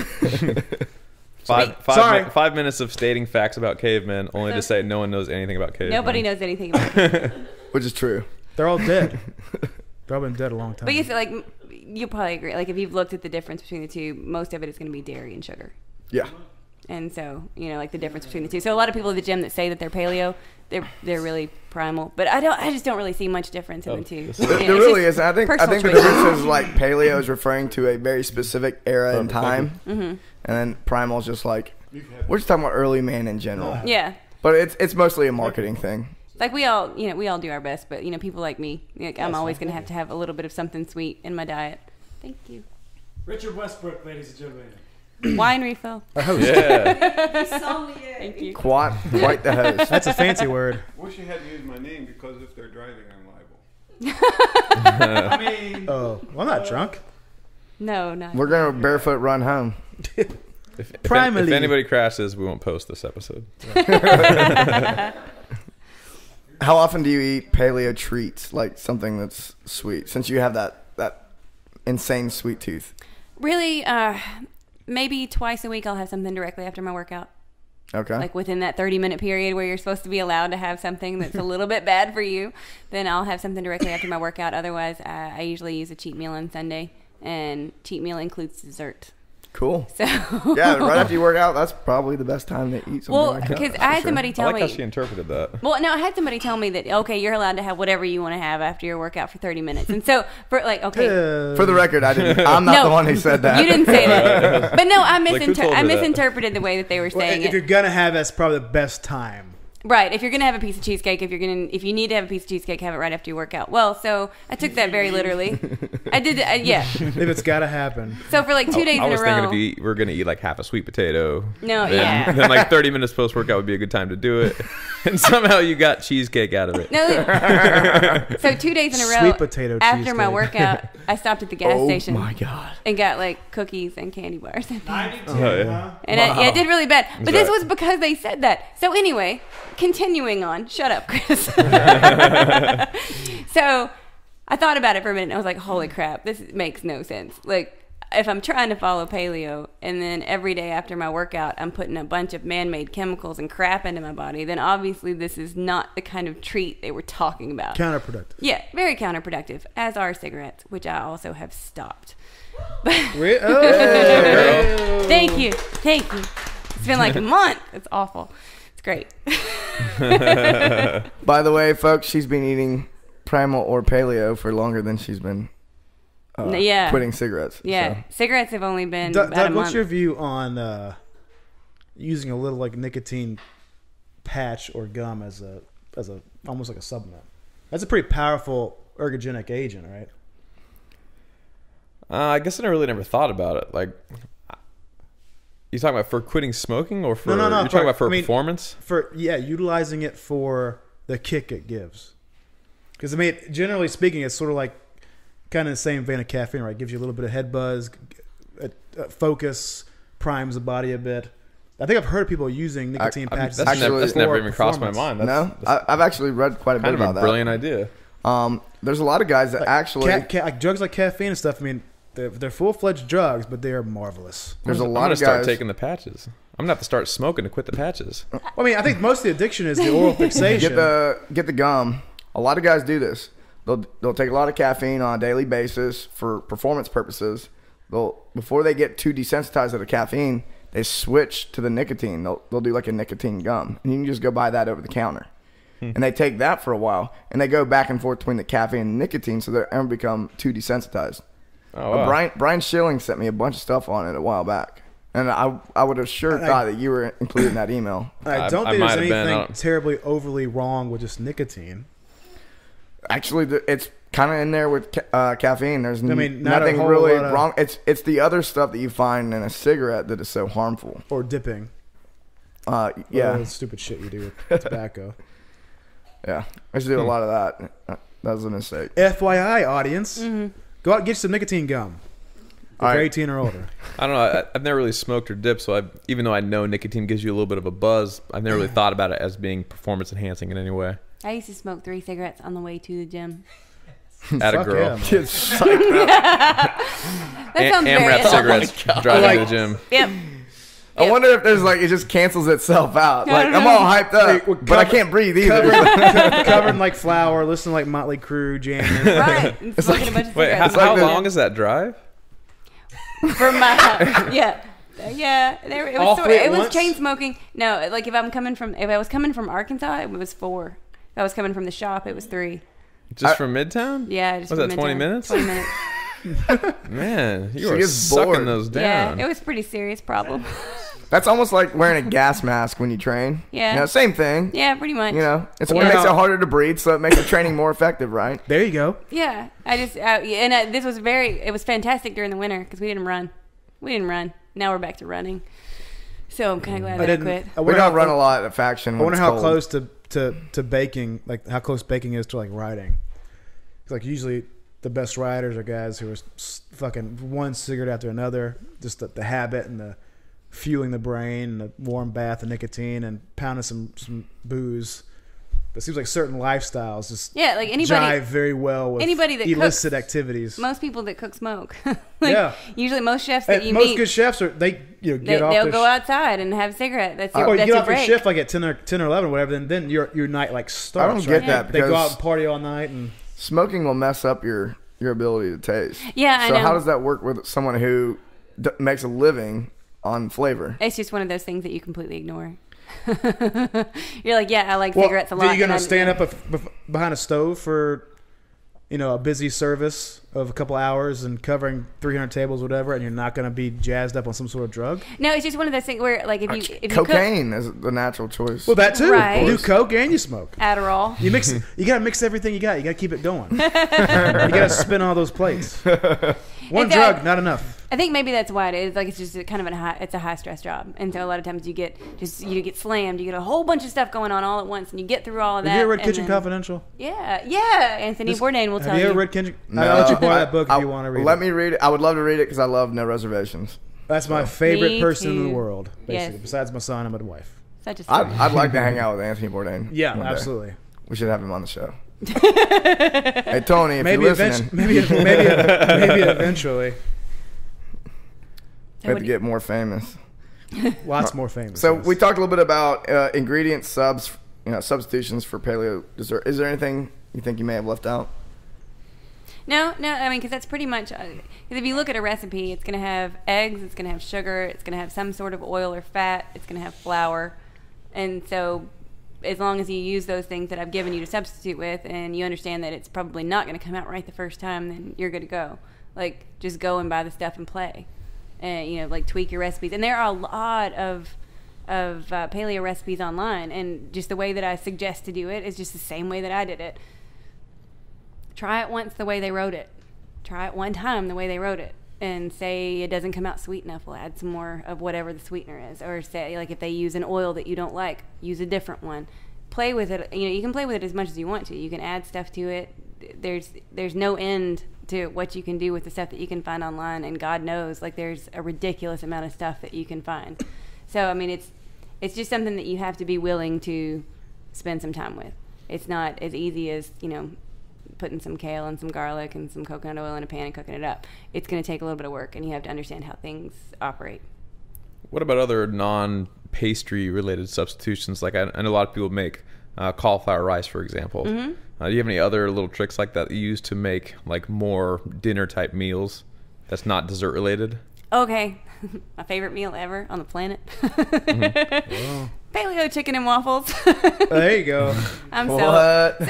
Sorry. 5 minutes of stating facts about cavemen, only to say no one knows anything about cavemen. Nobody knows anything about it. Which is true. They're all dead. They've all been dead a long time. But you feel like you'll probably agree. Like if you've looked at the difference between the two, most of it is going to be dairy and sugar. Yeah. And so, like the difference between the two. So a lot of people at the gym that say that they're paleo, they're really primal. But I just don't really see much difference in the two. There really is. I think the personal difference is like paleo is referring to a very specific era in time, and then primal is just like we're just talking about early man in general. Yeah. But it's mostly a marketing thing. Like we all do our best, but people like me, I'm always going to have a little bit of something sweet in my diet. Thank you. Richard Westbrook, ladies and gentlemen. Wine refill. Yeah. Thank you. Quite the host. That's a fancy word. Wish you hadn't used my name because if they're driving, I'm liable. I mean, Oh, well, I'm not drunk. No, not. We're gonna barefoot run home. If Primally. anybody crashes, we won't post this episode. How often do you eat paleo treats, like something that's sweet? Since you have that insane sweet tooth. Really, maybe twice a week I'll have something directly after my workout. Okay. Like within that 30-minute period where you're supposed to be allowed to have something that's a little bit bad for you, then I'll have something directly after my workout. Otherwise, I usually use a cheat meal on Sunday, and cheat meal includes dessert. Cool. So Yeah, right after you work out, that's probably the best time to eat something well, like that. because for I had sure. somebody I tell like me. how she interpreted that. Well, no, I had somebody tell me that okay, you're allowed to have whatever you want to have after your workout for 30 minutes, and so for like okay. For the record, I'm not No, the one who said that. You didn't say that. But no, I Like, who told her that? misinterpreted the way that they were saying If it. you're gonna have, that's probably the best time. Right. If you're going to have a piece of cheesecake, if you need to have a piece of cheesecake, have it right after you work out. Well, so I took that very literally. I did, yeah. If it's gotta happen. So for like 2 days I in a was row. thinking if we're going to eat like half a sweet potato. No, then, yeah. Then like 30 minutes post-workout would be a good time to do it. And somehow you got cheesecake out of it. No, so 2 days in a row. Sweet potato after my cheesecake. workout, I stopped at the gas station. Oh my god. And got like cookies and candy bars and things. 92, Oh, yeah. huh? And I did really bad. But this right. was because they said that. So anyway, continuing on. Shut up, Chris. So I thought about it for a minute and I was like, holy crap, this makes no sense. Like, if I'm trying to follow paleo and then every day after my workout I'm putting a bunch of man-made chemicals and crap into my body, then obviously this is not the kind of treat they were talking about. Counterproductive. Yeah, very counterproductive, as are cigarettes, which I also have stopped. Oh, Thank you. It's been like a month. It's awful. It's great. By the way, folks, she's been eating primal or paleo for longer than she's been Yeah. quitting cigarettes. Yeah, So. cigarettes have only been Doug, about a month. what's your view on using a little like nicotine patch or gum as a almost like a supplement. That's a pretty powerful ergogenic agent, right? I guess I really never thought about it. Like, you talking about for quitting smoking or for No. you're talking about for performance? For utilizing it for the kick it gives. Because I mean, generally speaking, it's sort of like kind of the same vein of caffeine, right? It gives you a little bit of head buzz, focus, primes the body a bit. I think I've heard of people using nicotine patches. That's never even crossed my performance. mind. I've actually read quite a bit Kind of about a that. brilliant idea. There's a lot of guys that actually. Like drugs like caffeine and stuff. I mean, they're full-fledged drugs, but they are marvelous. There's a I'm lot gonna of start guys. taking the patches. I'm gonna have to start smoking to quit the patches. Well, I mean, I think most of the addiction is the oral fixation. Get the gum. A lot of guys do this. They'll take a lot of caffeine on a daily basis for performance purposes. Before they get too desensitized to the caffeine, they switch to the nicotine. They'll do like a nicotine gum, and you can just go buy that over the counter. And they take that for a while, and they go back and forth between the caffeine and nicotine, so they don't become too desensitized. Oh, wow. Brian Schilling sent me a bunch of stuff on it a while back, and I would have sure thought that you were included in that email. I don't I think might there's have been, anything terribly overly wrong with just nicotine. Actually, it's kind of in there with caffeine. There's not nothing a whole really lot of- wrong. It's the other stuff that you find in a cigarette that is so harmful. Or dipping. Yeah, All the stupid shit you do with tobacco. yeah. I used to do a lot of that. That was a mistake. FYI, audience, go out and get some nicotine gum. If All you're right. 18 or older. I don't know. I've never really smoked or dipped, so even though I know nicotine gives you a little bit of a buzz, I've never really thought about it as being performance enhancing in any way. I used to smoke 3 cigarettes on the way to the gym. At a Fuck girl. yeah, man. It's psyched up. That sounds very Amrap cigarettes driving to the gym. Yep. I wonder if there's like it just cancels itself out. I Like don't I'm know. all hyped up, Like, but I can't breathe either. Covered in like flour, listening to like Motley Crue, jamming. Right. And smoking a bunch of Wait, cigarettes. how like the- long is that drive? From my house. Yeah. Yeah, it All was three at it was once? chain smoking. No, like if I was coming from Arkansas, it was 4. If I was coming from the shop, it was 3. Just from Midtown? Yeah, just Was from that 20 Midtown. minutes? 20 minutes. Man, you She are gets sucking bored. those Yeah, down. it was a pretty serious problem. That's almost like wearing a gas mask when you train. Yeah. You know, same thing. Yeah, pretty much. You know, it Yeah. makes it harder to breathe, so it makes the training more effective, right? There you go. Yeah, this was it was fantastic during the winter because we didn't run. Now we're back to running. So I'm kind of glad that I quit. I We wonder don't how- run a lot at Faction. I when wonder it's how cold. close to baking, like how close baking is to like riding. 'Cause, like usually the best riders are guys who are fucking one cigarette after another, just the habit and the fueling the brain, and the warm bath of nicotine and pounding some booze. But it seems like certain lifestyles just Yeah, like anybody jive very well with anybody that illicit cooks- activities. most people that cook smoke. Yeah. Usually most chefs that And you most meet, good chefs are get off they'll their go outside and have a cigarette. That's your, or you that's get your off your break. shift like at 10 or 11 or whatever, then your night like starts. I don't get right? that They go because- out and party all night and Smoking will mess up your ability to taste. Yeah, I So know. how does that work with someone who makes a living on flavor? It's just one of those things that you completely ignore. You're like, yeah, I like well, cigarettes a are lot. you gonna and stand up behind a stove for a busy service of a couple hours and covering 300 tables, whatever, and you're not gonna be jazzed up on some sort of drug? No, it's just one of those things where, like, if you cook Cocaine is the natural choice. Well, that too. Right. You do coke and you smoke. Adderall. You mix. You gotta mix everything you got. You gotta keep it going. You gotta spin all those plates. One It's drug, not enough. I think maybe that's why it is. Like, it's just kind of it's a high stress job, and so a lot of times you get slammed. You get a whole bunch of stuff going on all at once, and you get through all of that. Have you ever read and Kitchen then- Confidential? Yeah. Anthony Bourdain will tell Have you you. ever read Kitchen? No, I'll let you borrow that book if you want to read Let it. me read it. I would love to read it because I love No Reservations. That's my favorite Me person in too. the world, basically. Yes. Besides my son and my wife. Such a story. I'd like to hang out with Anthony Bourdain. Yeah, one day. absolutely. We should have him on the show. Hey Tony, if Maybe you're listening, eventually. Maybe eventually. we have to get more famous. Lots more famous. So yes. we talked a little bit about ingredient substitutions for paleo dessert. Is there anything you think you may have left out? No. I mean, because that's pretty much. Because if you look at a recipe, it's going to have eggs, it's going to have sugar, it's going to have some sort of oil or fat, it's going to have flour, and so as long as you use those things that I've given you to substitute with, and you understand that it's probably not going to come out right the first time, then you're good to go. Like, just go and buy the stuff and play, and like tweak your recipes. And there are a lot of paleo recipes online, and just the way that I suggest to do it is just the same way that I did it. Try it once the way they wrote it. Try it one time the way they wrote it. And say it doesn't come out sweet enough, we'll add some more of whatever the sweetener is. Or say, like, if they use an oil that you don't like, use a different one. Play with it. You know, you can play with it as much as you want to. You can add stuff to it. There's no end to what you can do with the stuff that you can find online. And God knows, like, there's a ridiculous amount of stuff that you can find. So, I mean, it's just something that you have to be willing to spend some time with. It's not as easy as, you know, putting some kale and some garlic and some coconut oil in a pan and cooking it up. It's going to take a little bit of work, and you have to understand how things operate. What about other non-pastry related substitutions? Like I know a lot of people make cauliflower rice, for example. Mm-hmm. Do you have any other little tricks like that you use to make like more dinner type meals that's not dessert related? Okay. My favorite meal ever on the planet. Mm-hmm. Paleo chicken and waffles. There you go. I'm What? so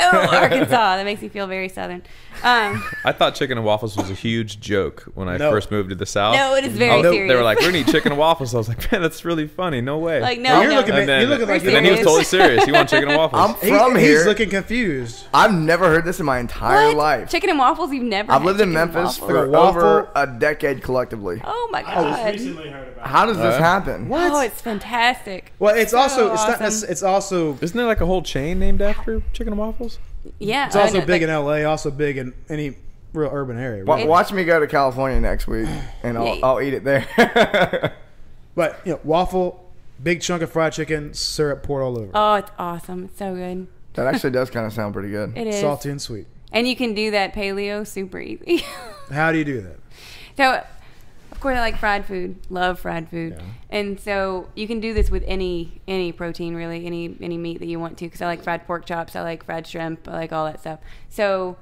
Arkansas. That makes me feel very Southern. I thought chicken and waffles was a huge joke when I No. first moved to the South. No, it is very serious. They were like, we're going to eat chicken and waffles. I was like, man, that's really funny. No way. Like, no, You're no. looking and at- then, you're looking like and then he was serious. totally serious. He wanted chicken and waffles. I'm from here. He's looking confused. I've never heard this in my entire What? life. Chicken and waffles? You've never I've had lived in chicken and Memphis waffles? for Like a waffle? over a decade collectively. Oh, my I God. just recently heard about How does this happen? What? Oh, it's fantastic. Well, it's So also it's not. awesome. It's also Isn't there like a whole chain named after chicken and waffles? Yeah. it's also I know, big like- in L.A. Also big in any real urban area. Watch me go to California next week, and Yeah. I'll eat it there. But you know, waffle, big chunk of fried chicken, syrup poured all over. Oh, it's awesome. It's so good. That actually does kind of sound pretty good. It is. Salty and sweet. And you can do that paleo super easy. How do you do that? So, of course, I like fried food. Love fried food. Yeah. And so you can do this with any protein, really, any meat that you want to. Because I like fried pork chops. I like fried shrimp. I like all that stuff. So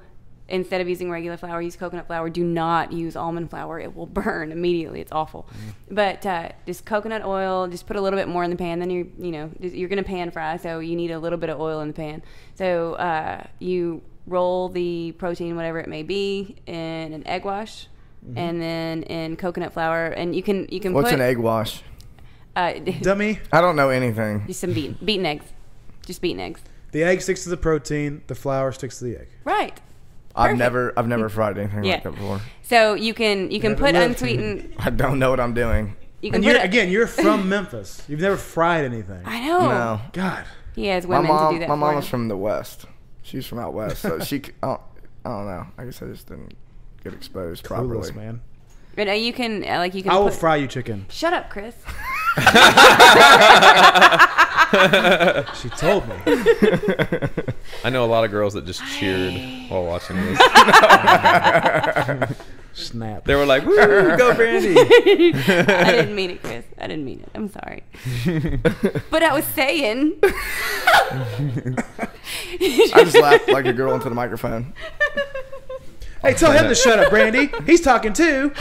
instead of using regular flour, use coconut flour. Do not use almond flour. It will burn immediately. It's awful. But just coconut oil. Just put a little bit more in the pan. Then you're going to pan fry, so you need a little bit of oil in the pan. So you roll the protein, whatever it may be, in an egg wash. And then in coconut flour, and you can What's put an egg wash? Dummy. I don't know anything. just some beaten eggs, just beaten eggs. The egg sticks to the protein. The flour sticks to the egg. Right. I've Perfect. never fried anything Yeah. like that before. So you can Never put lived. unsweetened. I don't know what I'm doing. You can And put you're it, again, you're from Memphis. You've never fried anything. I know. No. God. He has My women to do mom, that. my for mom him. was from the West. She's from out west, so I don't know. I guess I just didn't get exposed properly. Clueless, man. But you can you can. I will put, fry you chicken. Shut up, Chris. She told me. I know a lot of girls that just cheered while watching this. Snap. They were like, "Woo, go Brandi!" I didn't mean it, Chris. I didn't mean it. I'm sorry. But I was saying. I just laughed like a girl into the microphone. Hey, tell him to shut up, Brandi. He's talking too.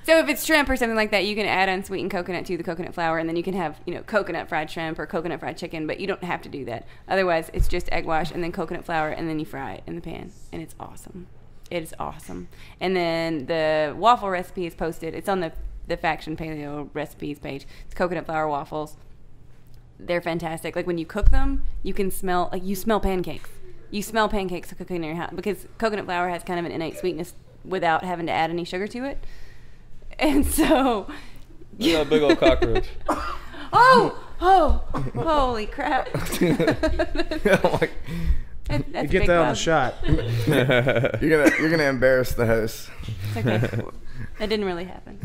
So if it's shrimp or something like that, you can add unsweetened coconut to the coconut flour, and then you can have, coconut fried shrimp or coconut fried chicken, but you don't have to do that. Otherwise, it's just egg wash and then coconut flour, and then you fry it in the pan, and it's awesome. It is awesome. And then the waffle recipe is posted. It's on the Faction Paleo recipes page. It's coconut flour waffles. They're fantastic. Like when you cook them, you can smell, you smell pancakes. You smell pancakes cooking in your house because coconut flour has kind of an innate sweetness without having to add any sugar to it. And so, Look at that big old cockroach. holy crap! That's You a get big that on bug. the shot. You're gonna embarrass the host. It's okay. That didn't really happen.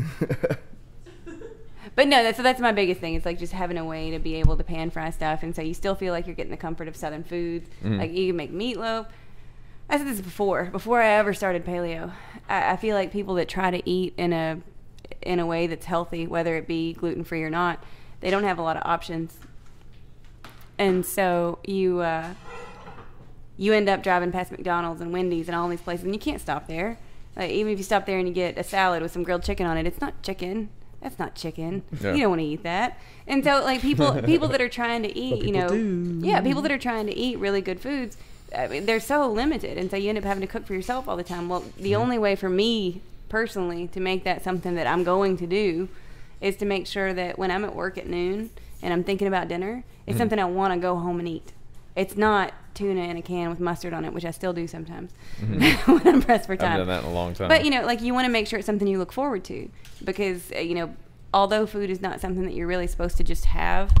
But no, that's my biggest thing. It's like just having a way to be able to pan fry stuff, and so you still feel like you're getting the comfort of Southern foods. Like you can make meatloaf. I said this before I ever started paleo. I feel like people that try to eat in a way that's healthy, whether it be gluten free or not, they don't have a lot of options, and so you end up driving past McDonald's and Wendy's and all these places, and you can't stop there. Like even if you stop there and you get a salad with some grilled chicken on it, it's not chicken. That's not chicken. Yeah. You don't want to eat that. And so, like people that are trying to eat, people that are trying to eat really good foods, I mean, they're so limited, and so you end up having to cook for yourself all the time. Well, the only way for me personally to make that something that I'm going to do is to make sure that when I'm at work at noon and I'm thinking about dinner, it's something I want to go home and eat. It's not tuna in a can with mustard on it, which I still do sometimes when I'm pressed for time. I've done that in a long time. But, like, you want to make sure it's something you look forward to because, although food is not something that you're really supposed to just have.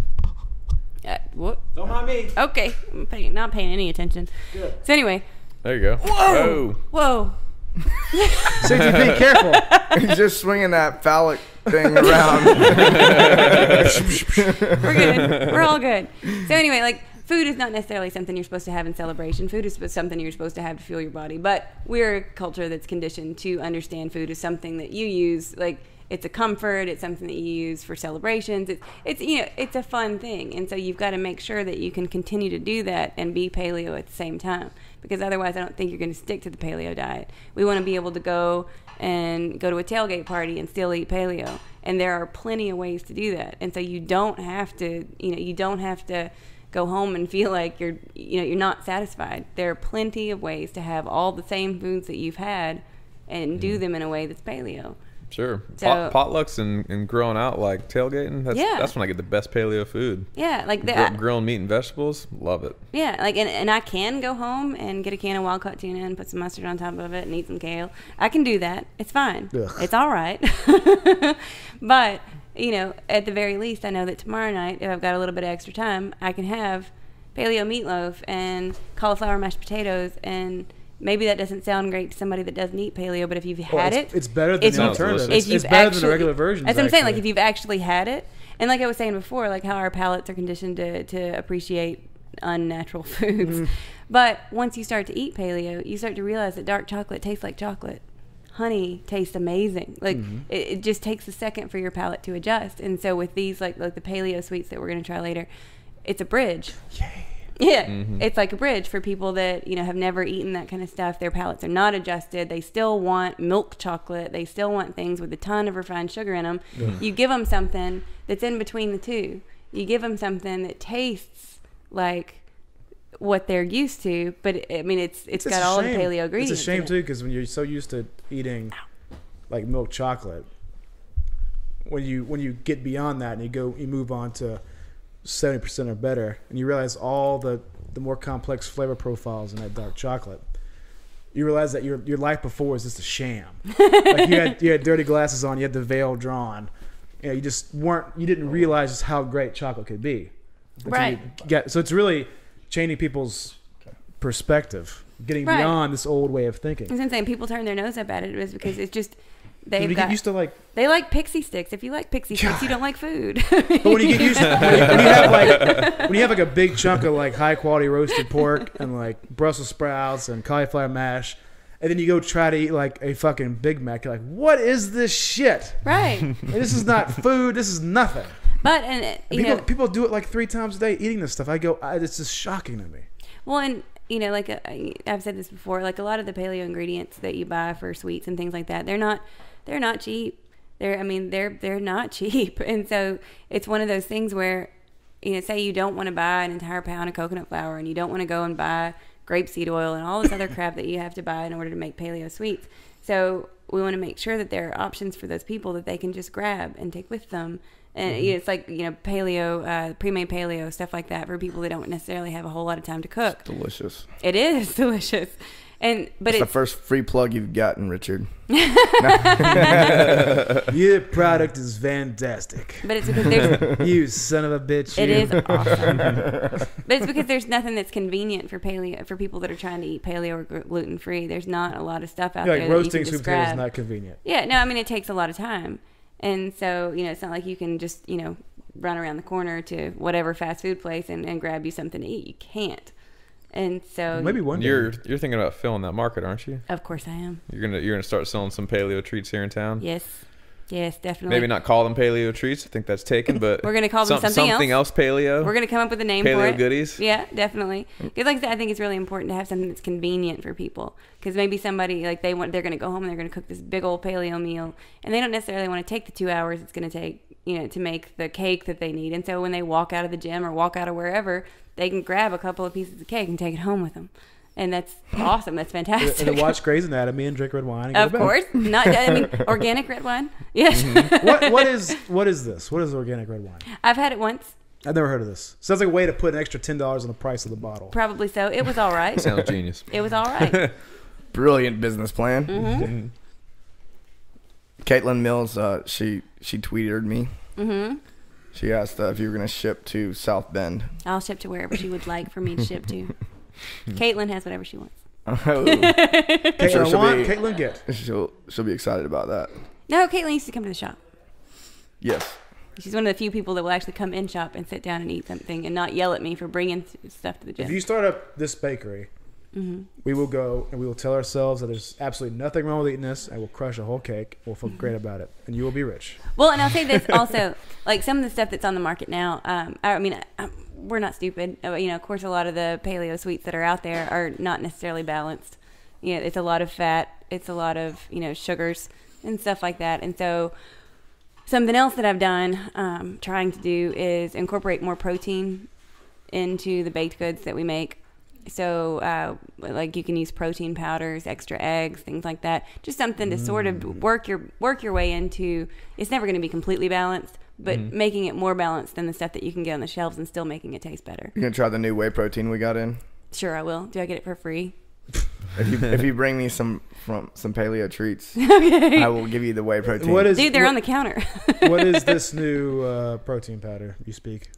What? Don't mind me. Okay. I'm not paying any attention. Good. So anyway. There you go. Whoa. So if you be careful. He's just swinging that phallic thing around. We're good. We're all good. So anyway, like, food is not necessarily something you're supposed to have in celebration. Food is something you're supposed to have to fuel your body. But we're a culture that's conditioned to understand food as something that you use. Like, it's a comfort. It's something that you use for celebrations. It's a fun thing. And so you've got to make sure that you can continue to do that and be paleo at the same time. Because otherwise, I don't think you're going to stick to the paleo diet. We want to be able to go to a tailgate party and still eat paleo. And there are plenty of ways to do that. And so you don't have to, go home and feel like you're not satisfied. There are plenty of ways to have all the same foods that you've had and do them in a way that's paleo. Sure. So, Potlucks and grilling out, like tailgating, that's when I get the best paleo food. Yeah, like that. Grilling meat and vegetables, love it. Yeah, like and I can go home and get a can of wild-caught tuna and put some mustard on top of it and eat some kale. I can do that. It's fine. Ugh. It's all right. But, at the very least, I know that tomorrow night, if I've got a little bit of extra time, I can have paleo meatloaf and cauliflower mashed potatoes, and maybe that doesn't sound great to somebody that doesn't eat paleo, but if you've had it's better than the alternative. It's better than the regular version. That's what I'm saying. Like, if you've actually had it, and like I was saying before, like how our palates are conditioned to appreciate unnatural foods. But once you start to eat paleo, you start to realize that dark chocolate tastes like chocolate. Honey tastes amazing. Like, it just takes a second for your palate to adjust. And so with these, like the paleo sweets that we're going to try later, it's a bridge. Yay. Yeah, it's like a bridge for people that, have never eaten that kind of stuff. Their palates are not adjusted. They still want milk chocolate. They still want things with a ton of refined sugar in them. Yeah. You give them something that's in between the two. You give them something that tastes like what they're used to, but it's got all the paleo ingredients. It's a shame too, because when you're so used to eating like milk chocolate, when you get beyond that and you move on to 70% or better, and you realize all the more complex flavor profiles in that dark chocolate, you realize that your life before was just a sham. Like, you had dirty glasses on, you had the veil drawn. You didn't realize just how great chocolate could be. Right. So it's really changing people's perspective, getting beyond this old way of thinking. I'm saying people turn their nose up at it because it's just they used to they like pixie sticks. If you like pixie sticks, you don't like food. But when you get used to when you have like a big chunk of like high quality roasted pork and like Brussels sprouts and cauliflower mash, and then you go try to eat like a fucking Big Mac, you're like, what is this shit? Right. This is not food. This is nothing. But people do it like 3 times a day eating this stuff. I go, it's just shocking to me. Well, and like I've said this before, like a lot of the paleo ingredients that you buy for sweets and things like that, they're not cheap. They're not cheap, and so it's one of those things where, say you don't want to buy an entire pound of coconut flour, and you don't want to go and buy grapeseed oil and all this other crap that you have to buy in order to make paleo sweets. So we want to make sure that there are options for those people that they can just grab and take with them. And it's like, paleo, pre-made paleo, stuff like that for people that don't necessarily have a whole lot of time to cook. It's delicious. It is delicious. But it's the first free plug you've gotten, Richard. Your product is fantastic. But it's because there's... You son of a bitch. It is awesome. But it's because there's nothing that's convenient for paleo, for people that are trying to eat paleo or gluten-free. There's not a lot of stuff out there that roasting you can sweet potatoes is not convenient. Yeah, no, it takes a lot of time. And so, it's not like you can just, run around the corner to whatever fast food place and grab you something to eat. You can't. And so maybe one day. You're thinking about filling that market, aren't you? Of course I am. You're gonna start selling some paleo treats here in town. Yes, definitely. Maybe not call them paleo treats. I think that's taken, but we're gonna call them something else paleo. We're gonna come up with a name paleo for it. Paleo goodies. Yeah, definitely. Because like I said, I think it's really important to have something that's convenient for people. Because maybe somebody they're gonna go home and they're gonna cook this big old paleo meal, and they don't necessarily want to take the 2 hours it's gonna take, to make the cake that they need. And so when they walk out of the gym or walk out of wherever, they can grab a couple of pieces of cake and take it home with them. And that's awesome. That's fantastic. And to watch Grey's Anatomy and drink red wine. And go Of to bed. course. Organic red wine. Yes. What is this? What is organic red wine? I've had it once. I've never heard of this. Sounds like a way to put an extra $10 on the price of the bottle. Probably so. It was all right. Sounds genius. It was all right. Brilliant business plan. Mm-hmm. Caitlin Mills, she tweeted me. Mm-hmm. She asked if you were going to ship to South Bend. I'll ship to wherever she would like for me to ship to. Caitlin has whatever she wants. Oh, Caitlin want, Caitlin get. she'll be excited about that. No, Caitlin used to come to the shop. Yes. She's one of the few people that will actually come in shop and sit down and eat something and not yell at me for bringing stuff to the gym. If you start up this bakery, we will go and we will tell ourselves that there's absolutely nothing wrong with eating this, and we'll crush a whole cake. We'll feel great about it, and you will be rich. Well, and I'll say this also, like some of the stuff that's on the market now. We're not stupid. Of course, a lot of the paleo sweets that are out there are not necessarily balanced. It's a lot of fat. It's a lot of sugars and stuff like that. And so, something else that I've done, trying to do, is incorporate more protein into the baked goods that we make. So, like you can use protein powders, extra eggs, things like that. Just something to sort of work your way into. It's never going to be completely balanced, but making it more balanced than the stuff that you can get on the shelves and still making it taste better. You gonna try the new whey protein we got in? Sure, I will. Do I get it for free? If you bring me some paleo treats, okay. I will give you the whey protein. Dude, they're on the counter. What is this new protein powder you speak?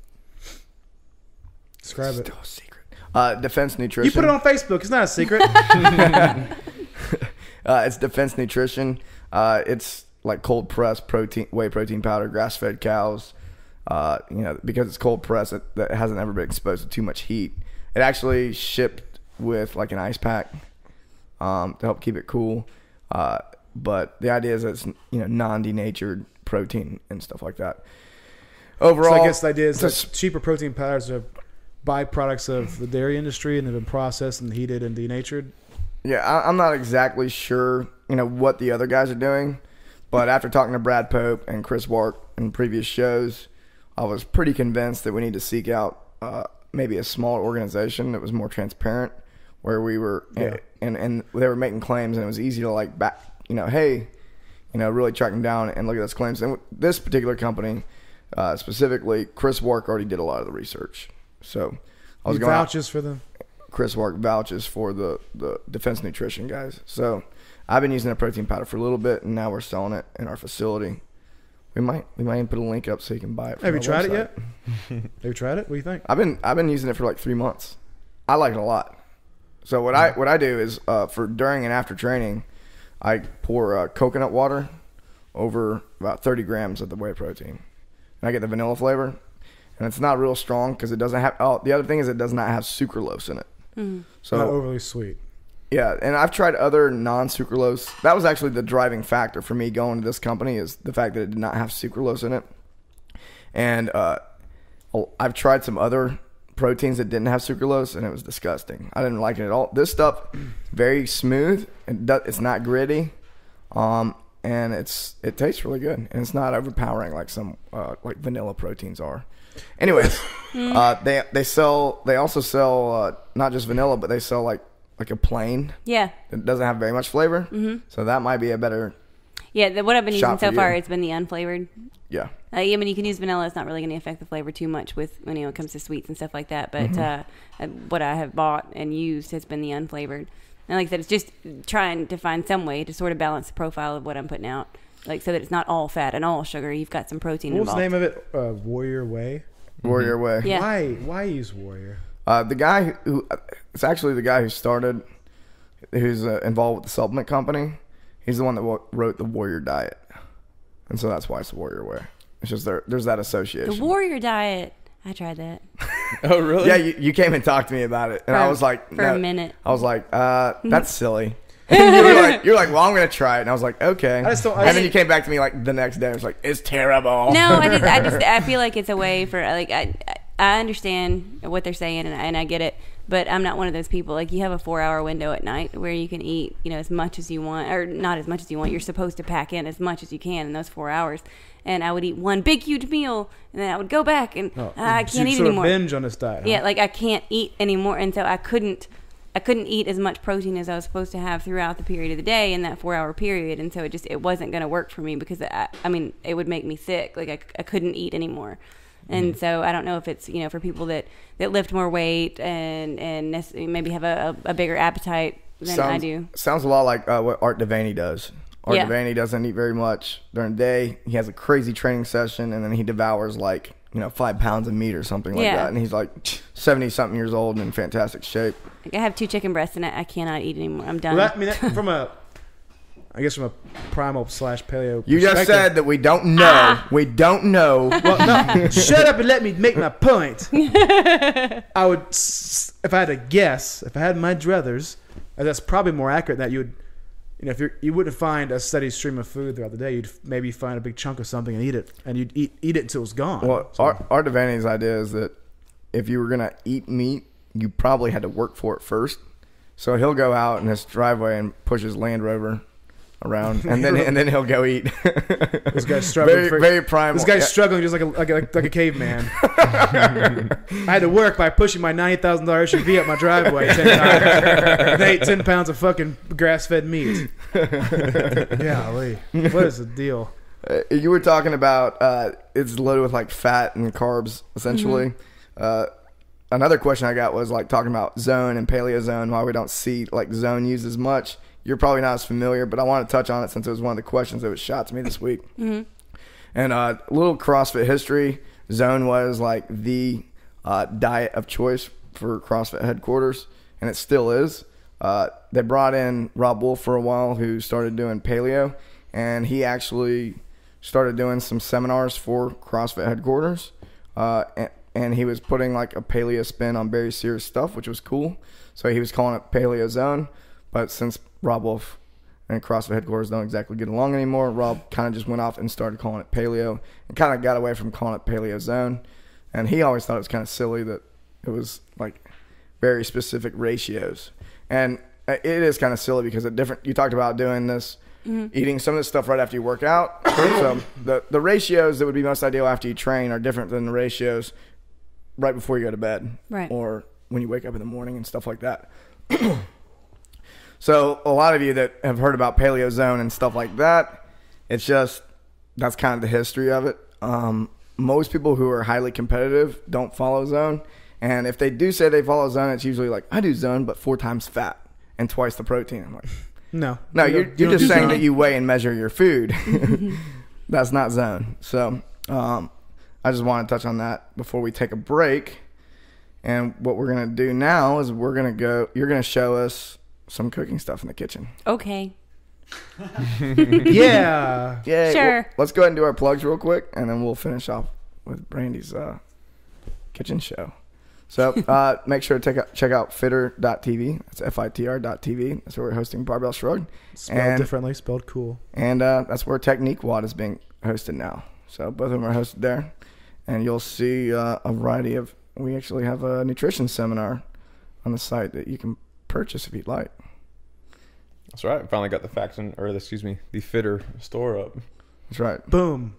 Describe it. Still a secret. Defense Nutrition. You put it on Facebook. It's not a secret. It's Defense Nutrition. It's like cold pressed whey protein powder, grass fed cows. Because it's cold pressed, it hasn't ever been exposed to too much heat. It actually shipped with like an ice pack to help keep it cool. But the idea is that it's non-denatured protein and stuff like that. Overall, so I guess the idea is that cheaper protein powders are byproducts of the dairy industry and they've been processed and heated and denatured. Yeah, I'm not exactly sure, what the other guys are doing, but after talking to Brad Pope and Chris Wark in previous shows, I was pretty convinced that we need to seek out maybe a smaller organization that was more transparent, where we were and they were making claims and it was easy to really track them down and look at those claims. And this particular company, specifically, Chris Wark already did a lot of the research. So I was vouches for them. Chris Wark vouches for the Defense Nutrition guys. So I've been using a protein powder for a little bit, and now we're selling it in our facility. We might even put a link up so you can buy it. Have you tried it yet? Have you tried it? What do you think? I've been using it for like 3 months. I like it a lot. So what I do is for during and after training, I pour coconut water over about 30 grams of the whey protein, and I get the vanilla flavor. And it's not real strong because it doesn't have. Oh, the other thing is it does not have sucralose in it. So not overly sweet. Yeah, and I've tried other non-sucralose. That was actually the driving factor for me going to this company, is the fact that it did not have sucralose in it. And I've tried some other proteins that didn't have sucralose, and it was disgusting. I didn't like it at all. This stuff is very smooth. It's not gritty, and it tastes really good, and it's not overpowering like some like vanilla proteins are. Anyways, they also sell not just vanilla, but they sell like a plain. Yeah. It doesn't have very much flavor. Mm-hmm. So that might be a better. Yeah, what I've been using so far has been the unflavored. Yeah. You can use vanilla. It's not really going to affect the flavor too much when it comes to sweets and stuff like that. But what I have bought and used has been the unflavored. And like I said, it's just trying to find some way to sort of balance the profile of what I'm putting out. Like, so that it's not all fat and all sugar. You've got some protein involved. What was the name of it? Warrior Whey? Warrior Whey. Yeah. Why use Warrior? The guy it's actually the guy who's involved with the supplement company. He's the one that wrote the Warrior Diet. And so that's why it's the Warrior Whey. It's just there's that association. The Warrior Diet. I tried that. Oh, really? Yeah, you came and talked to me about it. And I was like... For a minute. I was like, that's silly. And you're like, well, I'm going to try it. And I was like, okay. And then you came back to me like the next day. I was like, it's terrible. No, I feel like it's a way for, like, I understand what they're saying and I get it. But I'm not one of those people. Like, you have a 4-hour window at night where you can eat, as much as you want, or not as much as you want. You're supposed to pack in as much as you can in those 4 hours. And I would eat one big, huge meal, and then I would go back, and I can't eat anymore. Binge on this diet. Huh? Yeah, like I can't eat anymore, and so I couldn't I couldn't eat as much protein as I was supposed to have throughout the period of the day in that 4-hour period, and so it wasn't going to work for me because it would make me sick. Like I couldn't eat anymore. And so I don't know if it's, for people that lift more weight and maybe have a bigger appetite than I do. Sounds a lot like what Art Devaney does. Art Devaney doesn't eat very much during the day. He has a crazy training session, and then he devours 5 pounds of meat or something like that. And he's 70-something years old and in fantastic shape. I have 2 chicken breasts, and I cannot eat anymore. I'm done. Well, from a primal / paleo You just said that we don't know. We don't know. Well, no, shut up and let me make my point. I would, if I had to guess, if I had my druthers, that's probably more accurate that you would, if you wouldn't find a steady stream of food throughout the day, you'd maybe find a big chunk of something and eat it, and you'd eat it until it's gone. Well, Art Devaney's idea is that if you were going to eat meat, you probably had to work for it first. So he'll go out in his driveway and push his Land Rover around, and then he'll go eat. This guy's struggling. Very primal. This guy's struggling just like a caveman. I had to work by pushing my $90,000 SUV up my driveway 10 times. And I ate 10 pounds of fucking grass-fed meat. Golly, what is the deal? You were talking about it's loaded with fat and carbs essentially. Another question I got was talking about zone and paleo zone, why we don't see zone used as much. You're probably not as familiar, but I want to touch on it since it was one of the questions that was shot to me this week. And a little CrossFit history. Zone was the diet of choice for CrossFit headquarters, and it still is. They brought in Rob Wolf for a while, who started doing paleo, and he actually started doing some seminars for CrossFit headquarters. And he was putting a paleo spin on very serious stuff, which was cool. So he was calling it Paleo Zone. But since Rob Wolf and CrossFit headquarters don't exactly get along anymore, Rob kind of just went off and started calling it paleo and kind of got away from calling it Paleo Zone. And he always thought it was kind of silly that it was very specific ratios. And it is kind of silly because you talked about doing this, eating some of this stuff right after you work out. So the ratios that would be most ideal after you train are different than the ratios right before you go to bed. Right. Or when you wake up in the morning and stuff like that. So a lot of you that have heard about Paleo Zone and stuff like that, it's just, that's kind of the history of it. Most people who are highly competitive don't follow Zone. And if they do say they follow Zone, it's usually I do Zone, but 4 times fat and twice the protein. I'm like, no, you're just saying that you weigh and measure your food. That's not Zone. So I just want to touch on that before we take a break. And what we're going to do now is you're going to show us some cooking stuff in the kitchen. Okay. Yeah. Yeah. Sure. Well, let's go ahead and do our plugs real quick, and then we'll finish off with Brandi's kitchen show. So make sure to check out fitter.tv. That's FITR.tv. That's where we're hosting Barbell Shrug. Spelled differently, spelled cool. And that's where Technique Wad is being hosted now. So both of them are hosted there. And you'll see a variety of, we actually have a nutrition seminar on the site that you can purchase if you'd like. That's right. We finally got the Fitter store up. That's right. Boom.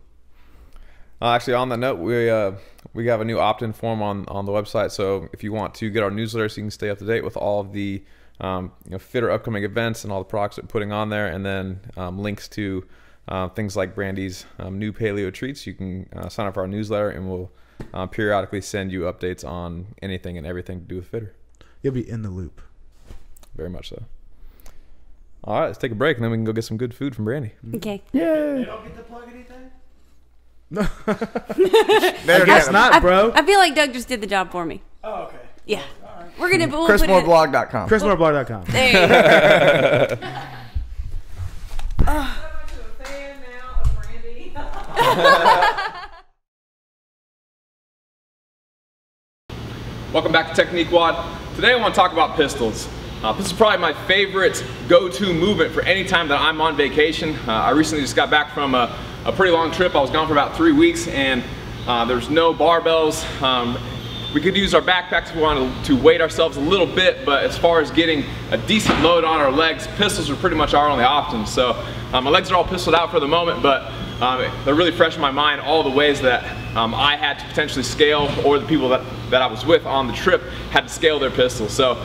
Actually, on that note, we have a new opt-in form on the website. So if you want to get our newsletter, so you can stay up to date with all of the Fitter upcoming events and all the products that we're putting on there, and then links to things like Brandi's new paleo treats, you can sign up for our newsletter, and we'll periodically send you updates on anything and everything to do with Fitter. You'll be in the loop. Very much so. All right, let's take a break, and then we can go get some good food from Brandi. Okay. Yay! They don't get to plug anything? I guess not, bro. I feel like Doug just did the job for me. Oh, okay. Yeah. All right. We're gonna. We'll put it. ChrisMooreBlog.com. ChrisMooreBlog.com. There you go. I'm a fan now of Brandi. Welcome back to Technique Wad. Today I want to talk about pistols. This is probably my favorite go-to movement for any time that I'm on vacation. I recently just got back from a pretty long trip. I was gone for about 3 weeks, and there's no barbells. We could use our backpacks if we wanted to weight ourselves a little bit, but as far as getting a decent load on our legs, pistols are pretty much our only option. So my legs are all pistoled out for the moment, but they're really fresh in my mind, all the ways that I had to potentially scale, or the people that I was with on the trip had to scale their pistols. So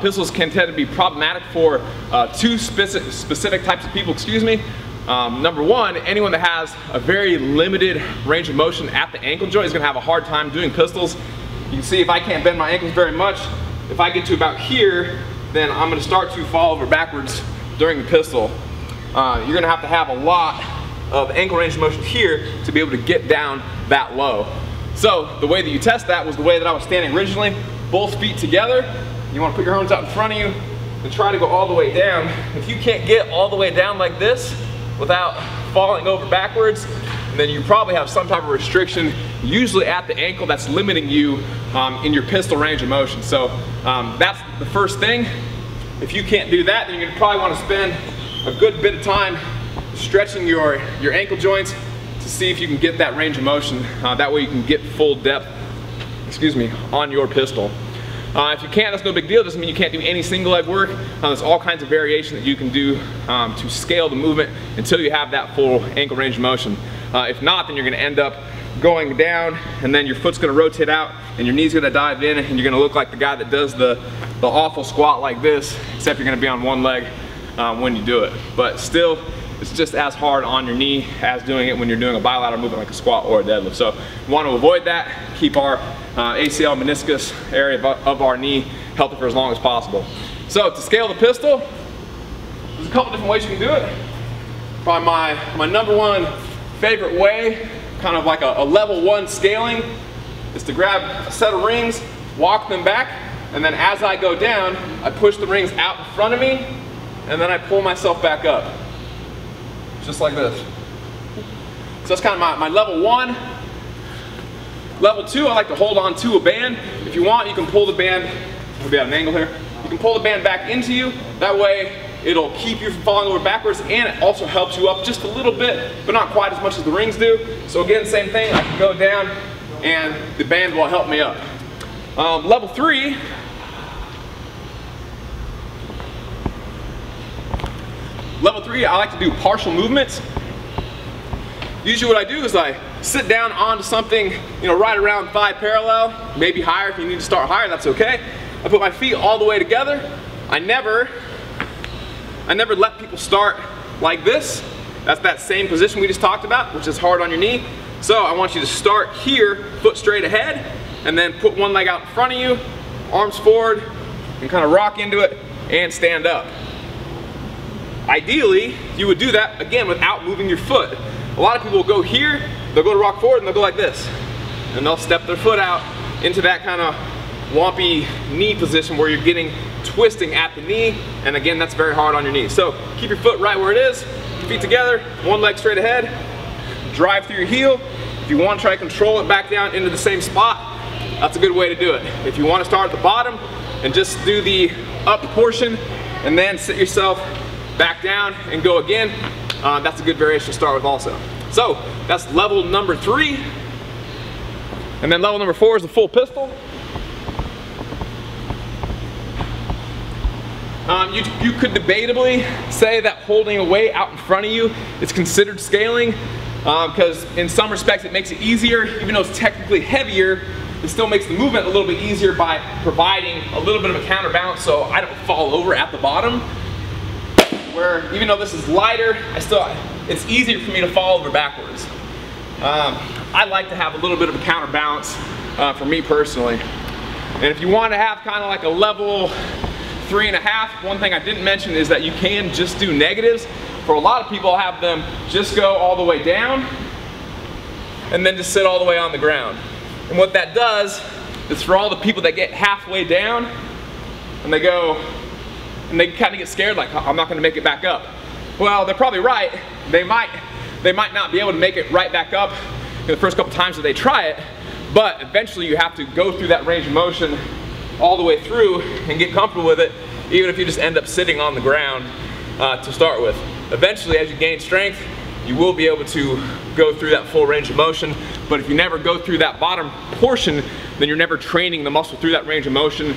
pistols can tend to be problematic for two specific types of people, excuse me. Number one, anyone that has a very limited range of motion at the ankle joint is going to have a hard time doing pistols. You can see if I can't bend my ankles very much, if I get to about here, then I'm going to start to fall over backwards during the pistol. You're going to have a lot of ankle range of motion here to be able to get down that low. So the way that you test that was the way that I was standing originally, both feet together. You want to put your arms out in front of you and try to go all the way down. If you can't get all the way down like this without falling over backwards, then you probably have some type of restriction, usually at the ankle, that's limiting you in your pistol range of motion. So that's the first thing. If you can't do that, then you're gonna probably want to spend a good bit of time stretching your ankle joints to see if you can get that range of motion. That way you can get full depth, excuse me, on your pistol. If you can't, that's no big deal. Doesn't mean you can't do any single leg work. There's all kinds of variation that you can do to scale the movement until you have that full ankle range of motion. If not, then you're gonna end up going down, and then your foot's gonna rotate out and your knee's gonna dive in, and you're gonna look like the guy that does the awful squat like this, except you're gonna be on one leg when you do it. But still, it's just as hard on your knee as doing it when you're doing a bilateral movement like a squat or a deadlift. So we want to avoid that, keep our ACL meniscus area of our knee healthy for as long as possible. So to scale the pistol, there's a couple different ways you can do it. Probably my number one favorite way, kind of like a level 1 scaling, is to grab a set of rings, walk them back, and then as I go down, I push the rings out in front of me, and then I pull myself back up. Just like this. So that's kind of my level 1. Level 2, I like to hold on to a band. If you want, you can pull the band, I'll be at an angle here. You can pull the band back into you. That way, it'll keep you from falling over backwards, and it also helps you up just a little bit, but not quite as much as the rings do. So again, same thing, I can go down, and the band will help me up. Level 3, I like to do partial movements. Usually what I do is I sit down onto something, right around thigh parallel, maybe higher. If you need to start higher, that's okay. I put my feet all the way together. I never let people start like this. That's that same position we just talked about, which is hard on your knee. So I want you to start here, foot straight ahead, and then put one leg out in front of you, arms forward, and kind of rock into it and stand up. Ideally, you would do that, again, without moving your foot. A lot of people will go here, they'll go to rock forward, and they'll go like this. And they'll step their foot out into that kind of wompy knee position where you're getting twisting at the knee, and again, that's very hard on your knee. So keep your foot right where it is, feet together, one leg straight ahead, drive through your heel. If you want to try to control it back down into the same spot, that's a good way to do it. If you want to start at the bottom and just do the up portion and then sit yourself back down and go again, that's a good variation to start with also. So that's level number 3. And then level number 4 is the full pistol. You could debatably say that holding a weight out in front of you is considered scaling, because in some respects it makes it easier. Even though it's technically heavier, it still makes the movement a little bit easier by providing a little bit of a counterbalance so I don't fall over at the bottom. Where even though this is lighter, it's easier for me to fall over backwards. I like to have a little bit of a counterbalance for me personally. And if you want to have kind of like a level 3.5, one thing I didn't mention is that you can just do negatives. For a lot of people, I have them just go all the way down and then just sit all the way on the ground. And what that does is, for all the people that get halfway down and they go and they kind of get scared, like, I'm not going to make it back up. Well, they're probably right. They might not be able to make it right back up in the first couple times that they try it, but eventually you have to go through that range of motion all the way through and get comfortable with it, even if you just end up sitting on the ground to start with. Eventually, as you gain strength, you will be able to go through that full range of motion, but if you never go through that bottom portion, then you're never training the muscle through that range of motion,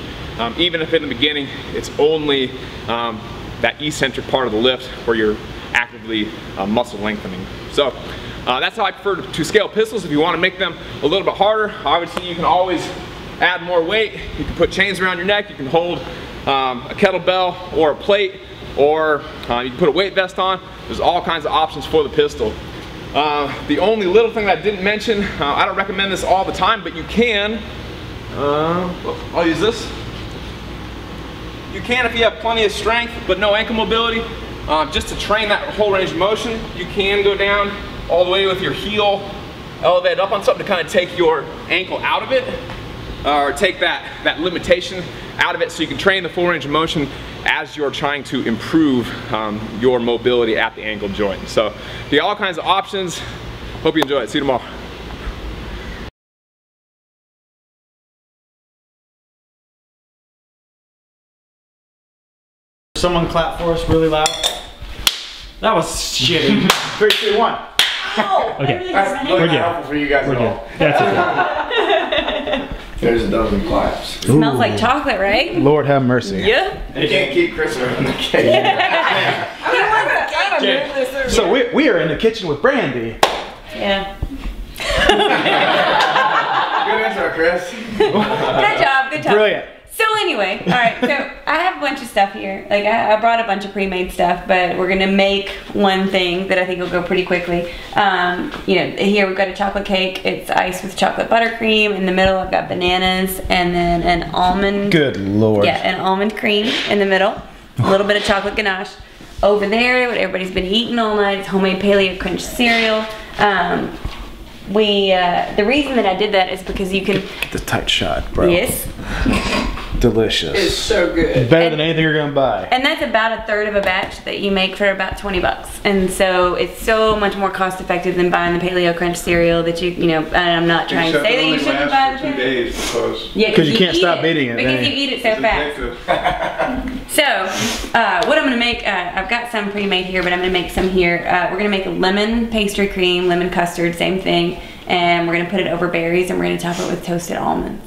even if in the beginning it's only that eccentric part of the lift where you're actively muscle lengthening. So That's how I prefer to scale pistols. If you want to make them a little bit harder, obviously you can always add more weight. You can put chains around your neck. You can hold a kettlebell or a plate, or you can put a weight vest on. There's all kinds of options for the pistol. The only little thing that I didn't mention, I don't recommend this all the time, but you can, I'll use this. You can, if you have plenty of strength but no ankle mobility, just to train that whole range of motion, you can go down all the way with your heel elevated up on something to kind of take your ankle out of it, or take that limitation out of it, so you can train the full range of motion as you're trying to improve your mobility at the ankle joint. So you got all kinds of options. Hope you enjoy it. See you tomorrow. Someone clap for us really loud. That was shitty. 3, 2, 1. Okay. That's really not helpful for you guys at all. That's okay. There's a dozen claps. Smells like chocolate, right? Lord have mercy. Yeah. You can't keep Chris around the cake. So we are in the kitchen with Brandi. Yeah. Good answer, Chris. Good job. Good job. Brilliant. So anyway, all right. So I have a bunch of stuff here. Like I brought a bunch of pre-made stuff, but we're gonna make one thing that I think will go pretty quickly. You know, here we've got a chocolate cake. It's iced with chocolate buttercream. In the middle, I've got bananas, and then an almond. Good Lord. Yeah, an almond cream in the middle. A little bit of chocolate ganache. Over there, what everybody's been eating all night is homemade Paleo Crunch cereal. The reason that I did that is because you can. The tight shot, bro. Yes. Delicious. It's so good. Better than anything you're gonna buy. And that's about a third of a batch that you make for about 20 bucks. And so it's so much more cost effective than buying the Paleo Crunch cereal that you know, and I'm not trying to say that you shouldn't buy the 2 days because because you can't stop eating it. Because then. you eat it so fast. So, what I'm gonna make, I've got some pre-made here, but I'm gonna make some here. We're gonna make a lemon pastry cream, lemon custard, same thing. And we're gonna put it over berries, and we're gonna top it with toasted almonds.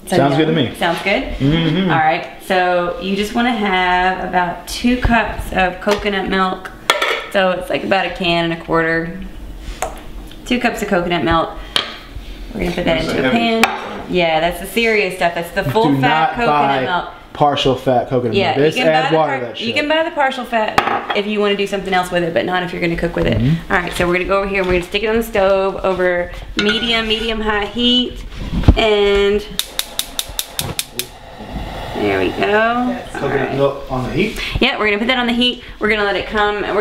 So Sounds good to me. Sounds good? Mm-hmm. All right, so you just wanna have about 2 cups of coconut milk. So it's like about 1.25 cans. 2 cups of coconut milk. We're gonna put that into a pan. Yeah, that's the serious stuff. That's the full fat coconut milk. Partial fat coconut milk. Yeah, Just add water to that shit. You can buy the partial fat if you want to do something else with it, but not if you're going to cook with it. All right, so we're going to go over here and we're going to stick it on the stove over medium-high heat, and there we go. Coconut milk on the heat. Yeah, we're going to put that on the heat. We're going to let it come. You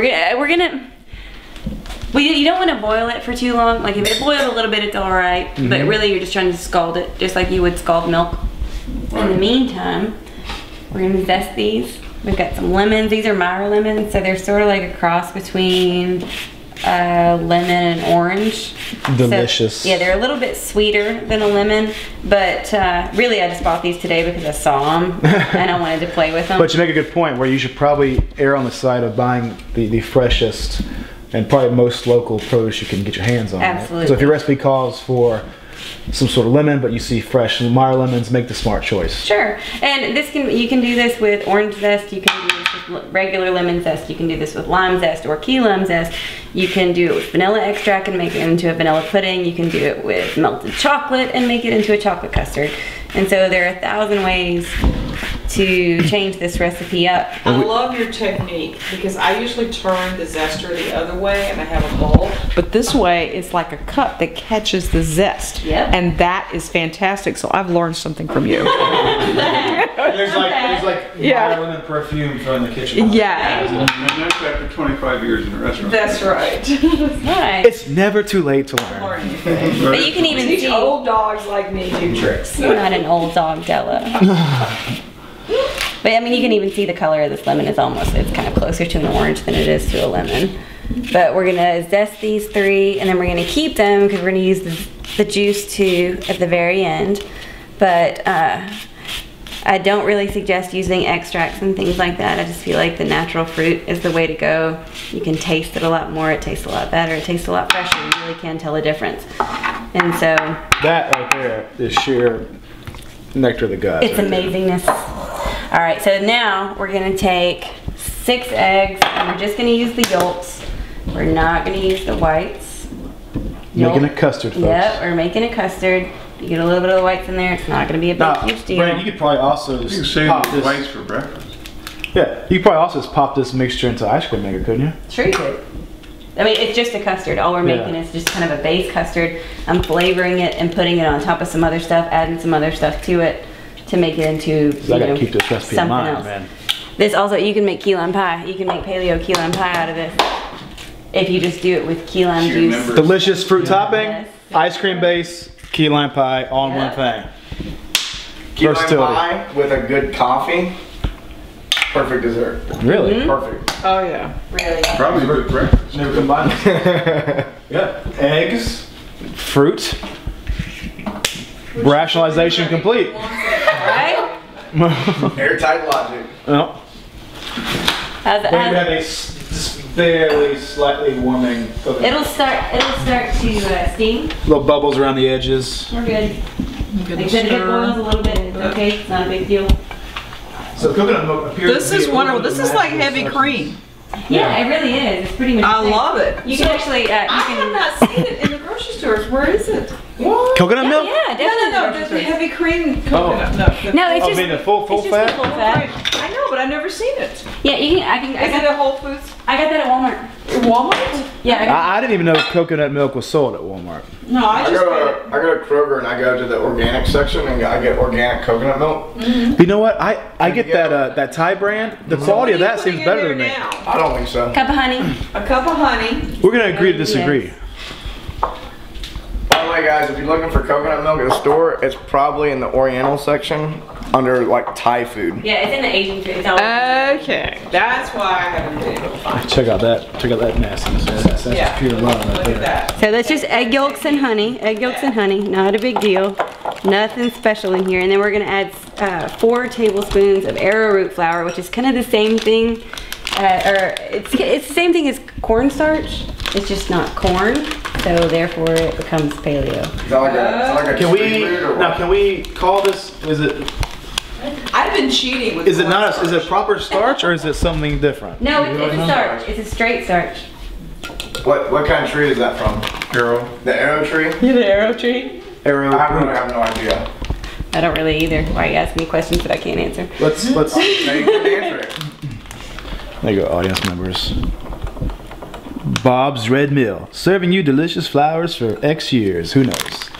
don't want to boil it for too long. Like if it boils a little bit, it's all right. But really, you're just trying to scald it, just like you would scald milk. In the meantime, we're gonna zest these. We've got some lemons. These are Meyer lemons, so they're sort of like a cross between lemon and orange. Delicious. So, yeah, they're a little bit sweeter than a lemon, but really I just bought these today because I saw them and I wanted to play with them. But you make a good point where you should probably err on the side of buying the freshest and probably most local produce you can get your hands on. Absolutely. So if your recipe calls for some sort of lemon, but you see fresh Meyer lemons, make the smart choice. Sure, and you can do this with orange zest. You can do this with regular lemon zest. You can do this with lime zest or key lime zest. You can do it with vanilla extract and make it into a vanilla pudding. You can do it with melted chocolate and make it into a chocolate custard. And so there are 1,000 ways to change this recipe up. I love your technique because I usually turn the zester the other way and I have a bowl. But this way it's like a cup that catches the zest. Yep. And that is fantastic. So I've learned something from you. There's like Meyer lemon perfume from the kitchen. Yeah. And that's after 25 years in a restaurant. That's right. Right. It's never too late to learn. But you can even Teach see old dogs like me do tricks. you're not an old dog, Della. But I mean, you can even see the color of this lemon is it's kind of closer to an orange than it is to a lemon. But we're gonna zest these 3 and then we're gonna keep them because we're gonna use the juice too at the very end. But I don't really suggest using extracts and things like that. I just feel like the natural fruit is the way to go. You can taste it a lot more, it tastes a lot better, it tastes a lot fresher. You really can tell a difference. And so that right there is sheer nectar of the gods. it's amazingness. All right, so now we're gonna take 6 eggs and we're just gonna use the yolks. We're not gonna use the whites. Making a custard, folks. Yep, we're making a custard. You get a little bit of the whites in there. It's not going to be a big, huge deal. Brandon, you could probably also You can just save pop the this. whites for breakfast. Yeah, you could probably also just pop this mixture into ice cream maker, couldn't you? Sure you could. I mean, it's just a custard. All we're making is just kind of a base custard. I'm flavoring it and putting it on top of some other stuff, adding some other stuff to it to make it into I gotta keep this recipe in something mind, else. man. This also, you can make key lime pie. You can make paleo key lime pie out of this if you just do it with key lime She juice. remembers. Delicious fruit topping, Yes. ice cream base, key lime pie, all in one thing. Key lime Versatility. pie with a good coffee. Perfect dessert. Really? Perfect. Oh yeah. Really. Probably a good breakfast. Never combined this. Yeah. Eggs, fruit, rationalization complete. Right? Airtight logic. Well, How's it? we have a just barely slightly warming coconut. It'll start to steam. Little bubbles around the edges. We're good. Like I said, if it boils a little bit, it's okay. It's not a big deal. So coconut milk appears This to be is a wonderful. little This is bit like magical heavy substance. cream. Yeah, it really is. It's pretty much. I the same. love it. You can actually. You I have can. not seen it in the grocery stores. Where is it? What? Coconut milk? Yeah, definitely. No, the heavy cream coconut. No, it's Oh, just. I mean the full it's just fat? the full fat. I know, but I've never seen it. Yeah, you can. I Is it got. at Whole Foods? I got that at Walmart. Walmart? Yeah. I got, I didn't even know coconut milk was sold at Walmart. No, I I just go to Kroger and I go to the organic section and I get organic coconut milk. You know what? I get that Thai brand. The quality of that seems better than me. I don't think so. cup of honey. A cup of honey. We're gonna agree to disagree. Yes. By the way, guys, if you're looking for coconut milk at the store, it's probably in the Oriental section under like Thai food. Yeah, it's in the Asian food. It's all. Okay, that's why I haven't been able to find it. Check out that nastiness. That's Yeah. pure love right Look there. at that. So that's just egg yolks and honey. Egg yolks and honey. Not a big deal. Nothing special in here. And then we're gonna add 4 tablespoons of arrowroot flour, which is kind of the same thing. Or it's the same thing as cornstarch. It's just not corn, so therefore it becomes paleo. Is that like a Can street we food or now? what? Can we call this? I've been cheating with Is it not? Is it cornstarch. proper starch or is it something different? No, it's a starch. It's a straight starch. What kind of tree is that from? Arrow. The arrow tree? You the arrow tree? Arrow. I really have no idea. I don't really either. Why are you asking me questions that I can't answer? Let's. Now you can answer it. There you go, audience members. Bob's Red Mill, serving you delicious flowers for X years. Who knows?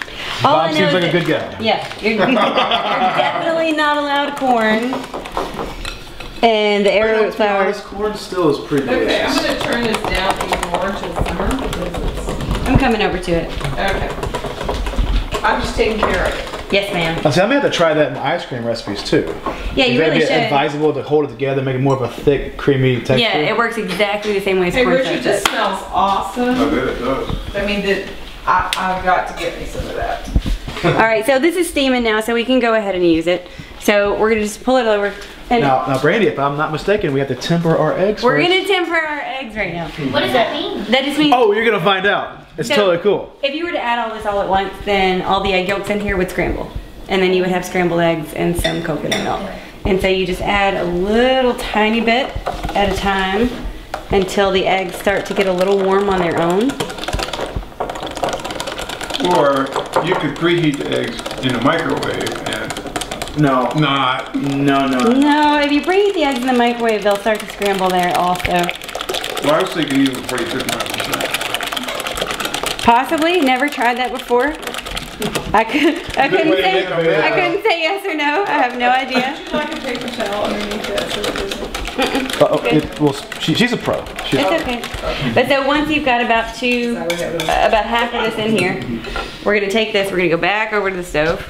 All I Bob know seems is like a that- good guy. Yeah, you're definitely not allowed corn. And the arrowroot flour. This corn still is pretty Okay, I'm delicious. gonna turn this down even more to simmer because it's I'm coming over to it. okay. I'm just taking care of it. Yes, ma'am. I see, I may have to try that in ice cream recipes too. Yeah, you really Is it should. advisable to hold it together, make it more of a thick, creamy texture? Yeah, it works exactly the same way as Hey cornstarch Richard, this does. smells I awesome. bet it does. I mean, I've got to get me some of that. All right, so this is steaming now, so we can go ahead and use it. So we're gonna just pull it over. And Now, Brandi, if I'm not mistaken, we have to temper our eggs we're first. gonna temper our eggs right now. What does that mean? That just means Oh, you're gonna find out. It's So- totally cool. if you were to add all this all at once, then all the egg yolks in here would scramble. And then you would have scrambled eggs and some coconut milk. And so you just add a little tiny bit at a time until the eggs start to get a little warm on their own. Or you could preheat the eggs in the microwave and No. not. No. No, if you preheat the eggs in the microwave, they'll start to scramble there also. Well, I was thinking even before you took my percent. Possibly, never tried that before. I couldn't say yes or no. I have no idea. Would you like a paper towel underneath that so it doesn't? She's a pro. It's okay. But so once you've got about half of this in here, we're gonna take this. We're gonna go back over to the stove.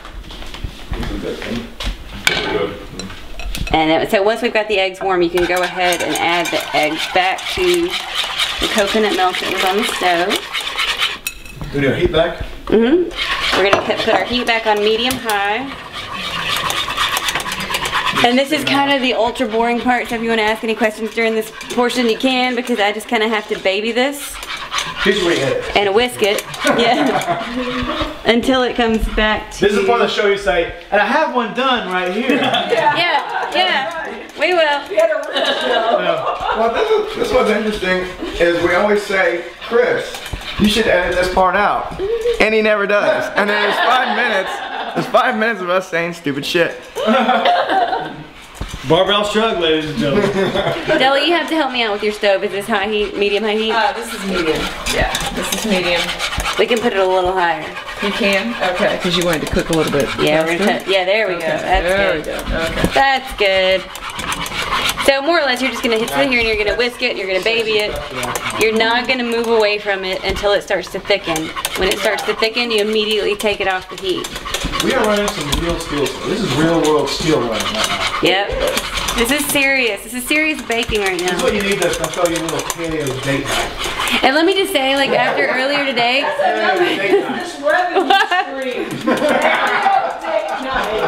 And so once we've got the eggs warm, you can go ahead and add the eggs back to the coconut milk that was on the stove. We do a heat back. We're gonna put our heat back on medium high. And this is kind of the ultra boring part, so if you want to ask any questions during this portion, you can, because I just kind of have to baby this Here's where you hit it. and whisk it, yeah, until it comes back to. This is the part of the show you say, and I have one done right here. Yeah, we will. Well, this is what's interesting is we always say, Chris, You should edit this part out. And he never does. And then there's 5 minutes. There's 5 minutes of us saying stupid shit. Barbell shrug, ladies and gentlemen. Della, you have to help me out with your stove. Is this high heat, medium high heat? This is medium. Yeah, this is medium. We can put it a little higher. You can? Okay, because you wanted to cook a little bit. Yeah, we're gonna yeah, there we go. That's there good. we go. Okay. That's good. So more or less, you're just gonna sit here and you're gonna whisk it, and you're gonna baby it. You're not gonna move away from it until it starts to thicken. When it starts to thicken, you immediately take it off the heat. We are running some real steel. This is real world steel running right now. Yep. This is serious. This is serious baking right This is now. what you need to show you a little paleo date night. And let me just say, like after earlier today, This revenue stream.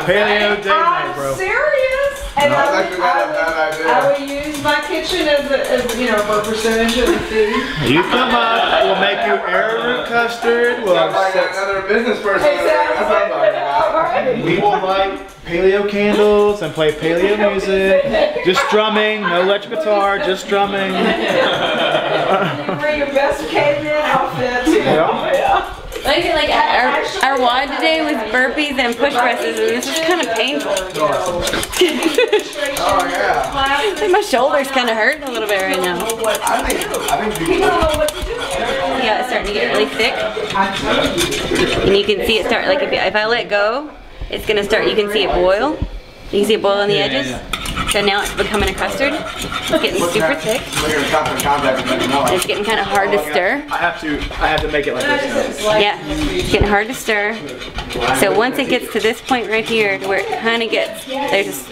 Paleo date night, bro. I'm serious. And No, that's actually not a bad idea. I would use my kitchen as you know, for a percentage of the food. You come up, we'll make you arrowroot custard. We'll Sounds like another business person. That's what I'm talking about. We will light paleo candles and play paleo music. Just drumming, no electric guitar, just drumming. You bring your best caveman outfit. Yeah. like our WOD today was burpees and push presses, and this is kind of painful. Oh, yeah. I think my shoulder's kind of hurting a little bit right now. I think people Yeah, it's starting to get really thick, and you can see it start. Like if I let go, it's gonna start. You can see it boil. You can see it boil on the edges. So now it's becoming a custard. It's getting super thick. It's getting kind of hard to stir. I have to make it like this. Yeah, it's getting hard to stir. So once it gets to this point right here, to where it kind of gets,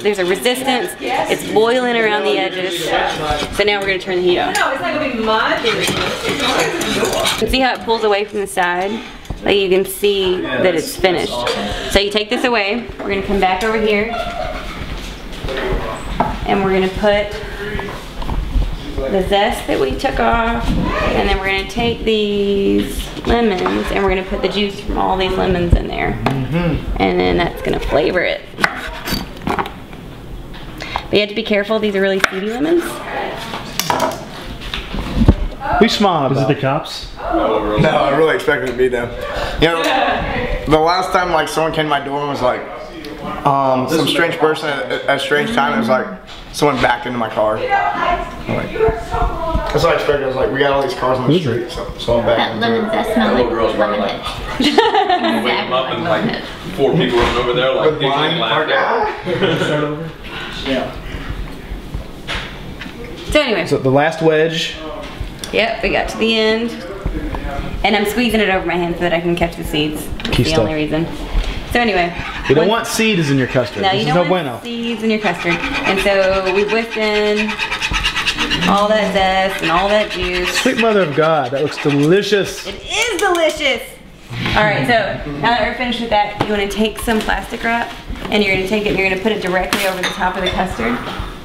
there's a resistance. It's boiling around the edges. So now we're gonna turn the heat off. No, it's not gonna be mud. You can see how it pulls away from the side. Like you can see that it's finished. So you take this away. We're gonna come back over here. And we're gonna put the zest that we took off, and then we're gonna take these lemons and we're gonna put the juice from all these lemons in there. And then that's gonna flavor it. But you have to be careful, these are really seedy lemons. We smile Is it about the cops? No, I really expected it to be them. You know, the last time like someone came to my door and was like, some strange person at a strange time, it was like someone backed into my car. That's what I expected. I was like, we got all these cars on the street, so someone backed That into lemon it. zest smells like girls running lemon like- head. Wake them up and like 4 people running over there like giggling, laughing. So anyway, So the last wedge. yep, we got to the end. And I'm squeezing it over my hand so that I can catch the seeds. That's Key the stuff. only reason. So anyway. You don't once- want seeds in your custard. No, This you is don't no want bueno. seeds in your custard. And so we whipped in all that zest and all that juice. Sweet mother of God, that looks delicious. It is delicious. All right, so now that we're finished with that, you want to take some plastic wrap and you're going to take it and you're going to put it directly over the top of the custard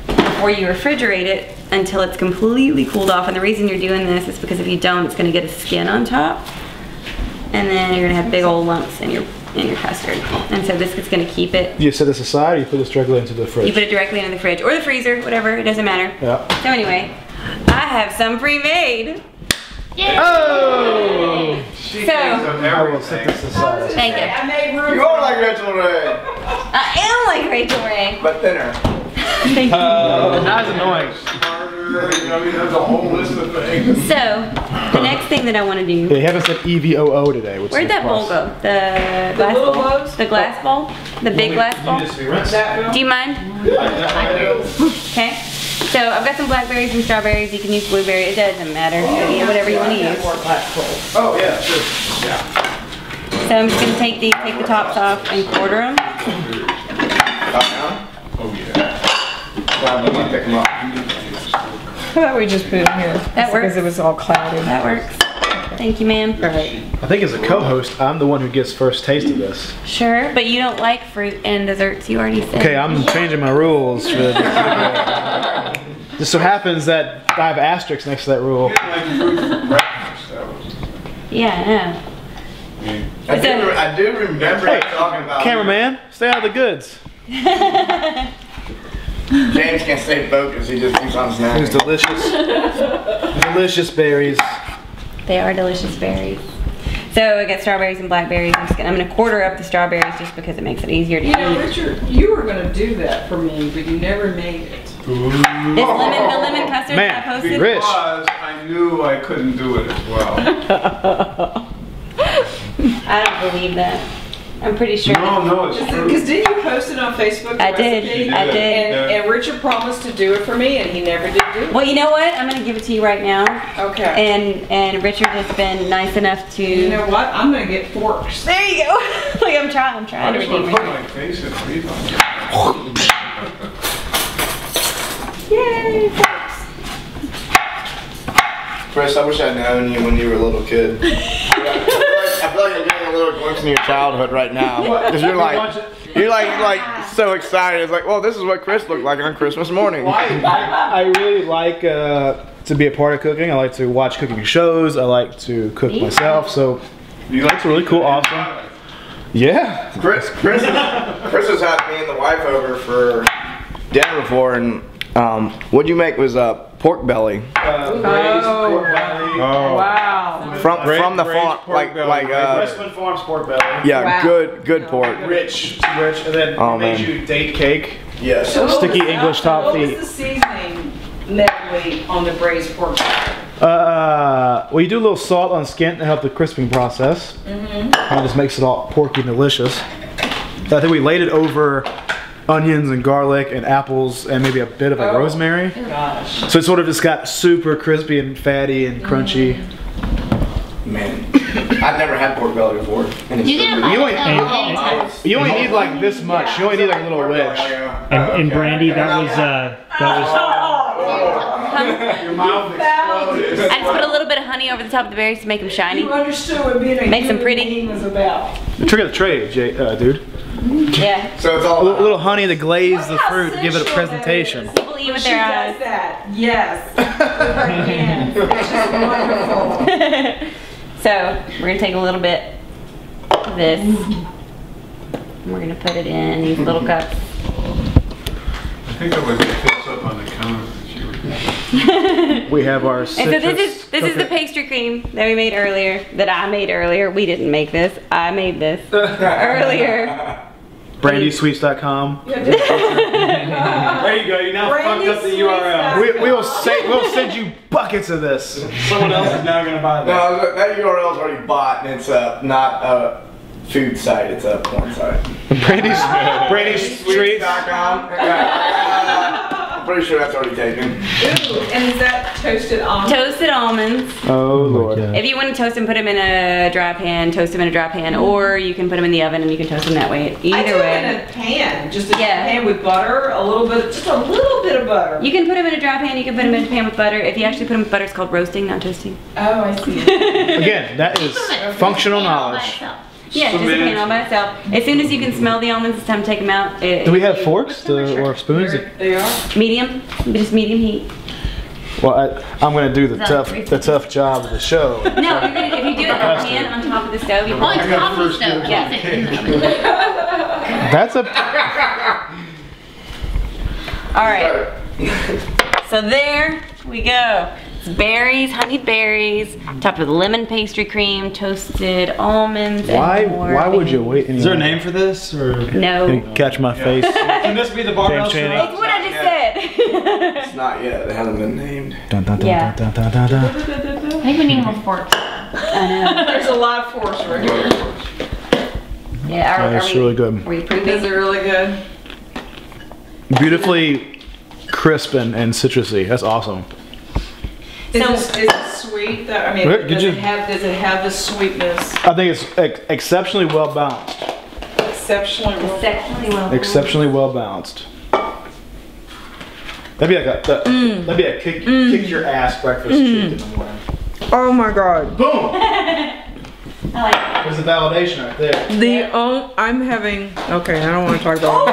before you refrigerate it until it's completely cooled off. And the reason you're doing this is because if you don't, it's going to get a skin on top. And then you're going to have big old lumps in your custard. And so this is going to keep it. You set this aside or you put this directly into the fridge? You put it directly into the fridge or the freezer, whatever, it doesn't matter. Yeah. So anyway, I have some pre-made. Oh! So, I will set this aside. thank you. I made room. You are like Rachel Ray, I am like Rachel Ray. but thinner. Thank you. Not as annoying. I mean, there's a whole list of things. So, the next thing that I want to do. They haven't said EVOO today. Which Where'd is that bowl plus. go? The glass little bowl? bowls? The glass bowl? The big glass bowl? Do you mind? Okay. So I've got some blackberries and strawberries. You can use blueberry. It doesn't matter. Yeah, whatever you want to use. Oh, yeah, sure. So I'm just going to take the tops off and quarter them. Pick them up. How about we just put it here? That works. Because it was all cloudy. That works. Thank you, ma'am. I think as a co-host, I'm the one who gets first taste of this. Sure, but you don't like fruit and desserts. You already said. Okay, I'm changing my rules. For this. Just so happens that I have asterisks next to that rule. Yeah, I know. I do remember Hey, talking about cameraman, stay out of the goods. James can't stay focused. He just keeps on These snacking. delicious, delicious berries. They are delicious berries. So I got strawberries and blackberries. I'm gonna quarter up the strawberries just because it makes it easier to You know, eat. Richard, you were gonna do that for me, but you never made it. The lemon custard Man, that I posted. Rich. Because I knew I couldn't do it as well. I don't believe that. I'm pretty sure. No, it's true. Because didn't you post it on Facebook? I did. recipe? I did. And Richard promised to do it for me, and he never did do it. Well, you know what? I'm gonna give it to you right now. Okay. And Richard has been nice enough to. You know what? I'm gonna get forks. There you go. Like I'm trying I to just want redeem to put it. my face in it. Yay! Chris, I wish I'd known you when you were a little kid. I feel like you're getting a little glimpse into your childhood right now. Because you're like so excited. It's like, well, this is what Chris looked like on Christmas morning. I really like to be a part of cooking. I like to watch cooking shows. I like to cook myself. So that's really cool. Awesome. Yeah. Chris has had me and the wife over for dinner before, and what'd you make was pork belly. Wow. From the farm, like Westman Farms pork belly. yeah, Wow. good pork. Rich, and then Oh, made man. you date cake. Yes. Sticky English top What feet. was the seasoning medley on the braised pork? Well, you do a little salt on skin to help the crisping process. And it just makes it all porky and delicious. I think we laid it over onions and garlic and apples and maybe a bit of rosemary. Gosh. So it sort of just got super crispy and fatty and crunchy. Man, I've never had pork belly before. And it's You can You only- anytime. You only need like this much. You only need like a little wedge. And Brandi, that was Your mouth exploded. I just put a little bit of honey over the top of the berries to make them shiny. You understood what being a Makes them human pretty. being was about. The trick of the trade, dude. Yeah. So it's A all little honey to glaze the Look how fruit, give it a sensual that presentation. is. People eat with She their does eyes. that. Yes. With her hands. It's just wonderful. So we're gonna take a little bit of this. And we're gonna put it in these little cups. I think I would fix up on the counter. We have our And so citrus. this is the pastry cream that we made earlier, that I made earlier. We didn't make this. I made this earlier. BrandySweets.com. There you go. You now fucked up the URL. We'll send you buckets of this. Someone else is now gonna buy that. No, that URL is already bought, and it's not a food site; it's a porn site. Brandy's Streets. Sweets.com. I'm pretty sure that's already taken. Ooh, and is that toasted almonds? Toasted almonds. Oh Lord. If you want to toast them, put them in a dry pan, toast them in a dry pan, or you can put them in the oven and you can toast them that way. I do Either it way. in a pan, just a Yeah. pan with butter, just a little bit of butter. You can put them in a dry pan, you can put them in a pan with butter. If you actually put them with butter, it's called roasting, not toasting. Oh, I see. Again, that is functional knowledge. Yeah, just a pan all by itself. As soon as you can smell the almonds, it's time to take them out. Do we have forks or spoons? They are. Medium, just medium heat. Well, I'm going to do the tough job of the show. No, you're gonna, if you do it in a pan on top of the stove, you Oh, it's top of the stove. Yeah. Keep it in the oven. That's a. All right. So there we go. It's berries, honeyed berries, topped with lemon pastry cream, toasted almonds. And more Why would you wait? Is there a name for this, or No. Can you catch my face? can this be the barbell James Chaney. shop? It's what I just said. It's not yet. It hasn't been named. Dun, dun, dun, Yeah. dun, dun, dun, dun. I think we need more forks. I know. There's a lot of force right here. Yeah, That's really good. Were you Is approving? it really good? Beautifully crisp and citrusy. That's awesome. Is So- it sweet? I mean, Wait, does could it you- have the sweetness? I think it's exceptionally well balanced. Exceptionally well. Exceptionally well. Exceptionally well balanced. That'd be like that'd be a kick your ass breakfast treat in the morning. Oh my God. Boom! I like it. There's the validation right there. I'm having. Okay, I don't want to talk about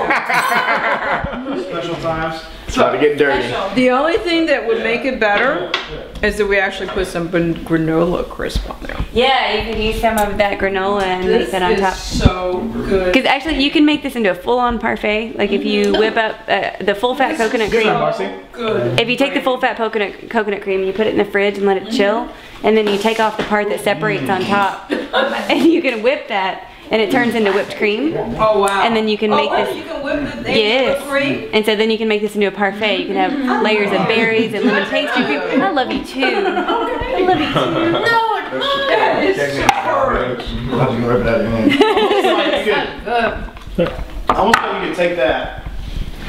Special times. Try to get dirty. The only thing that would make it better is that we actually put some granola crisp on there. Yeah, you can use some of that granola and This make that on top. is so good. Because actually, you can make this into a full-on parfait. Like if you whip up the full-fat coconut cream. Good. If you take the full-fat coconut cream, you put it in the fridge and let it chill, and then you take off the part that separates on top, and you can whip that, and it turns into whipped cream. Oh wow. And then you can make this. You can whip the Yes. whipped cream. And so then you can make this into a parfait. You can have layers of berries and lemon pastry cream. I love you too. I love you too. That is so I almost thought you could take that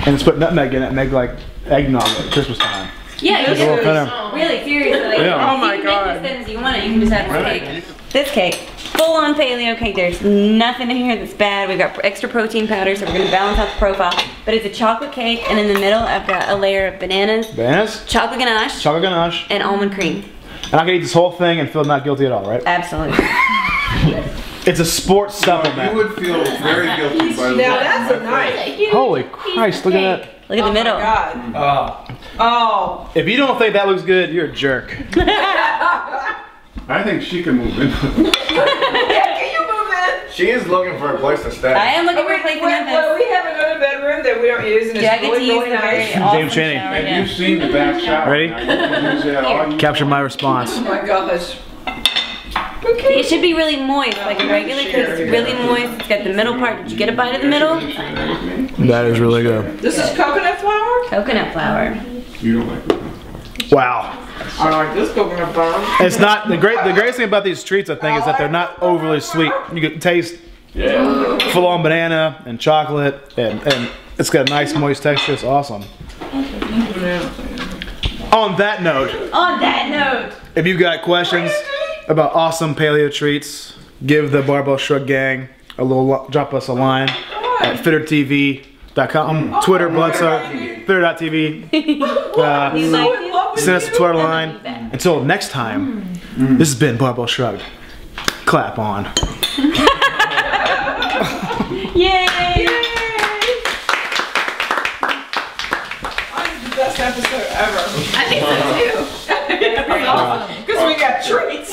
and just put nutmeg in it and make like eggnog at Christmas time. Yeah, you Just a little can. thinner. Really, seriously. Like, Yeah. Oh my you can God. make this thin as you want it. You can just have this cake. This cake, full-on paleo cake. There's nothing in here that's bad. We've got extra protein powder, so we're gonna balance out the profile. But it's a chocolate cake, and in the middle, I've got a layer of bananas, Bananas, chocolate ganache, chocolate ganache, and almond cream. and I can eat this whole thing and feel not guilty at all, right? Absolutely. It's a sports You supplement. would feel very guilty by the Now way. that's a knife. Holy Christ, look at that. Look at the middle. Oh my God. Oh. If you don't think that looks good, you're a jerk. I think she can move in. Yeah, can you move in? She is looking for a place to stay. I am looking for a place to have Well, this. we have another bedroom that we don't use, and Yeah, I it's get to really, use really the very nice. awesome James Chaney. shower, And yeah. you've seen the back shower. Ready? Now, you can use it all you Capture my response. Oh my gosh. It should be really moist, like a regular cake. It's really moist. It's got the middle part. Did you get a bite of the middle? That is really good. This is coconut flour? Coconut flour. You don't like it. Wow. I like this coconut flour. It's not the greatest thing about these treats, I think, is that they're not overly sweet. You can taste full-on banana and chocolate, and it's got a nice moist texture. It's awesome. On that note, if you've got questions about awesome paleo treats, give the Barbell Shrug gang a little, drop us a line at fittertv.com, Twitter, Bloodsuck, fitter.tv. Send us a Twitter line. Until next time, this has been Barbell Shrugged. Clap on. Yay! Best episode ever. I think so too. Because we got treats.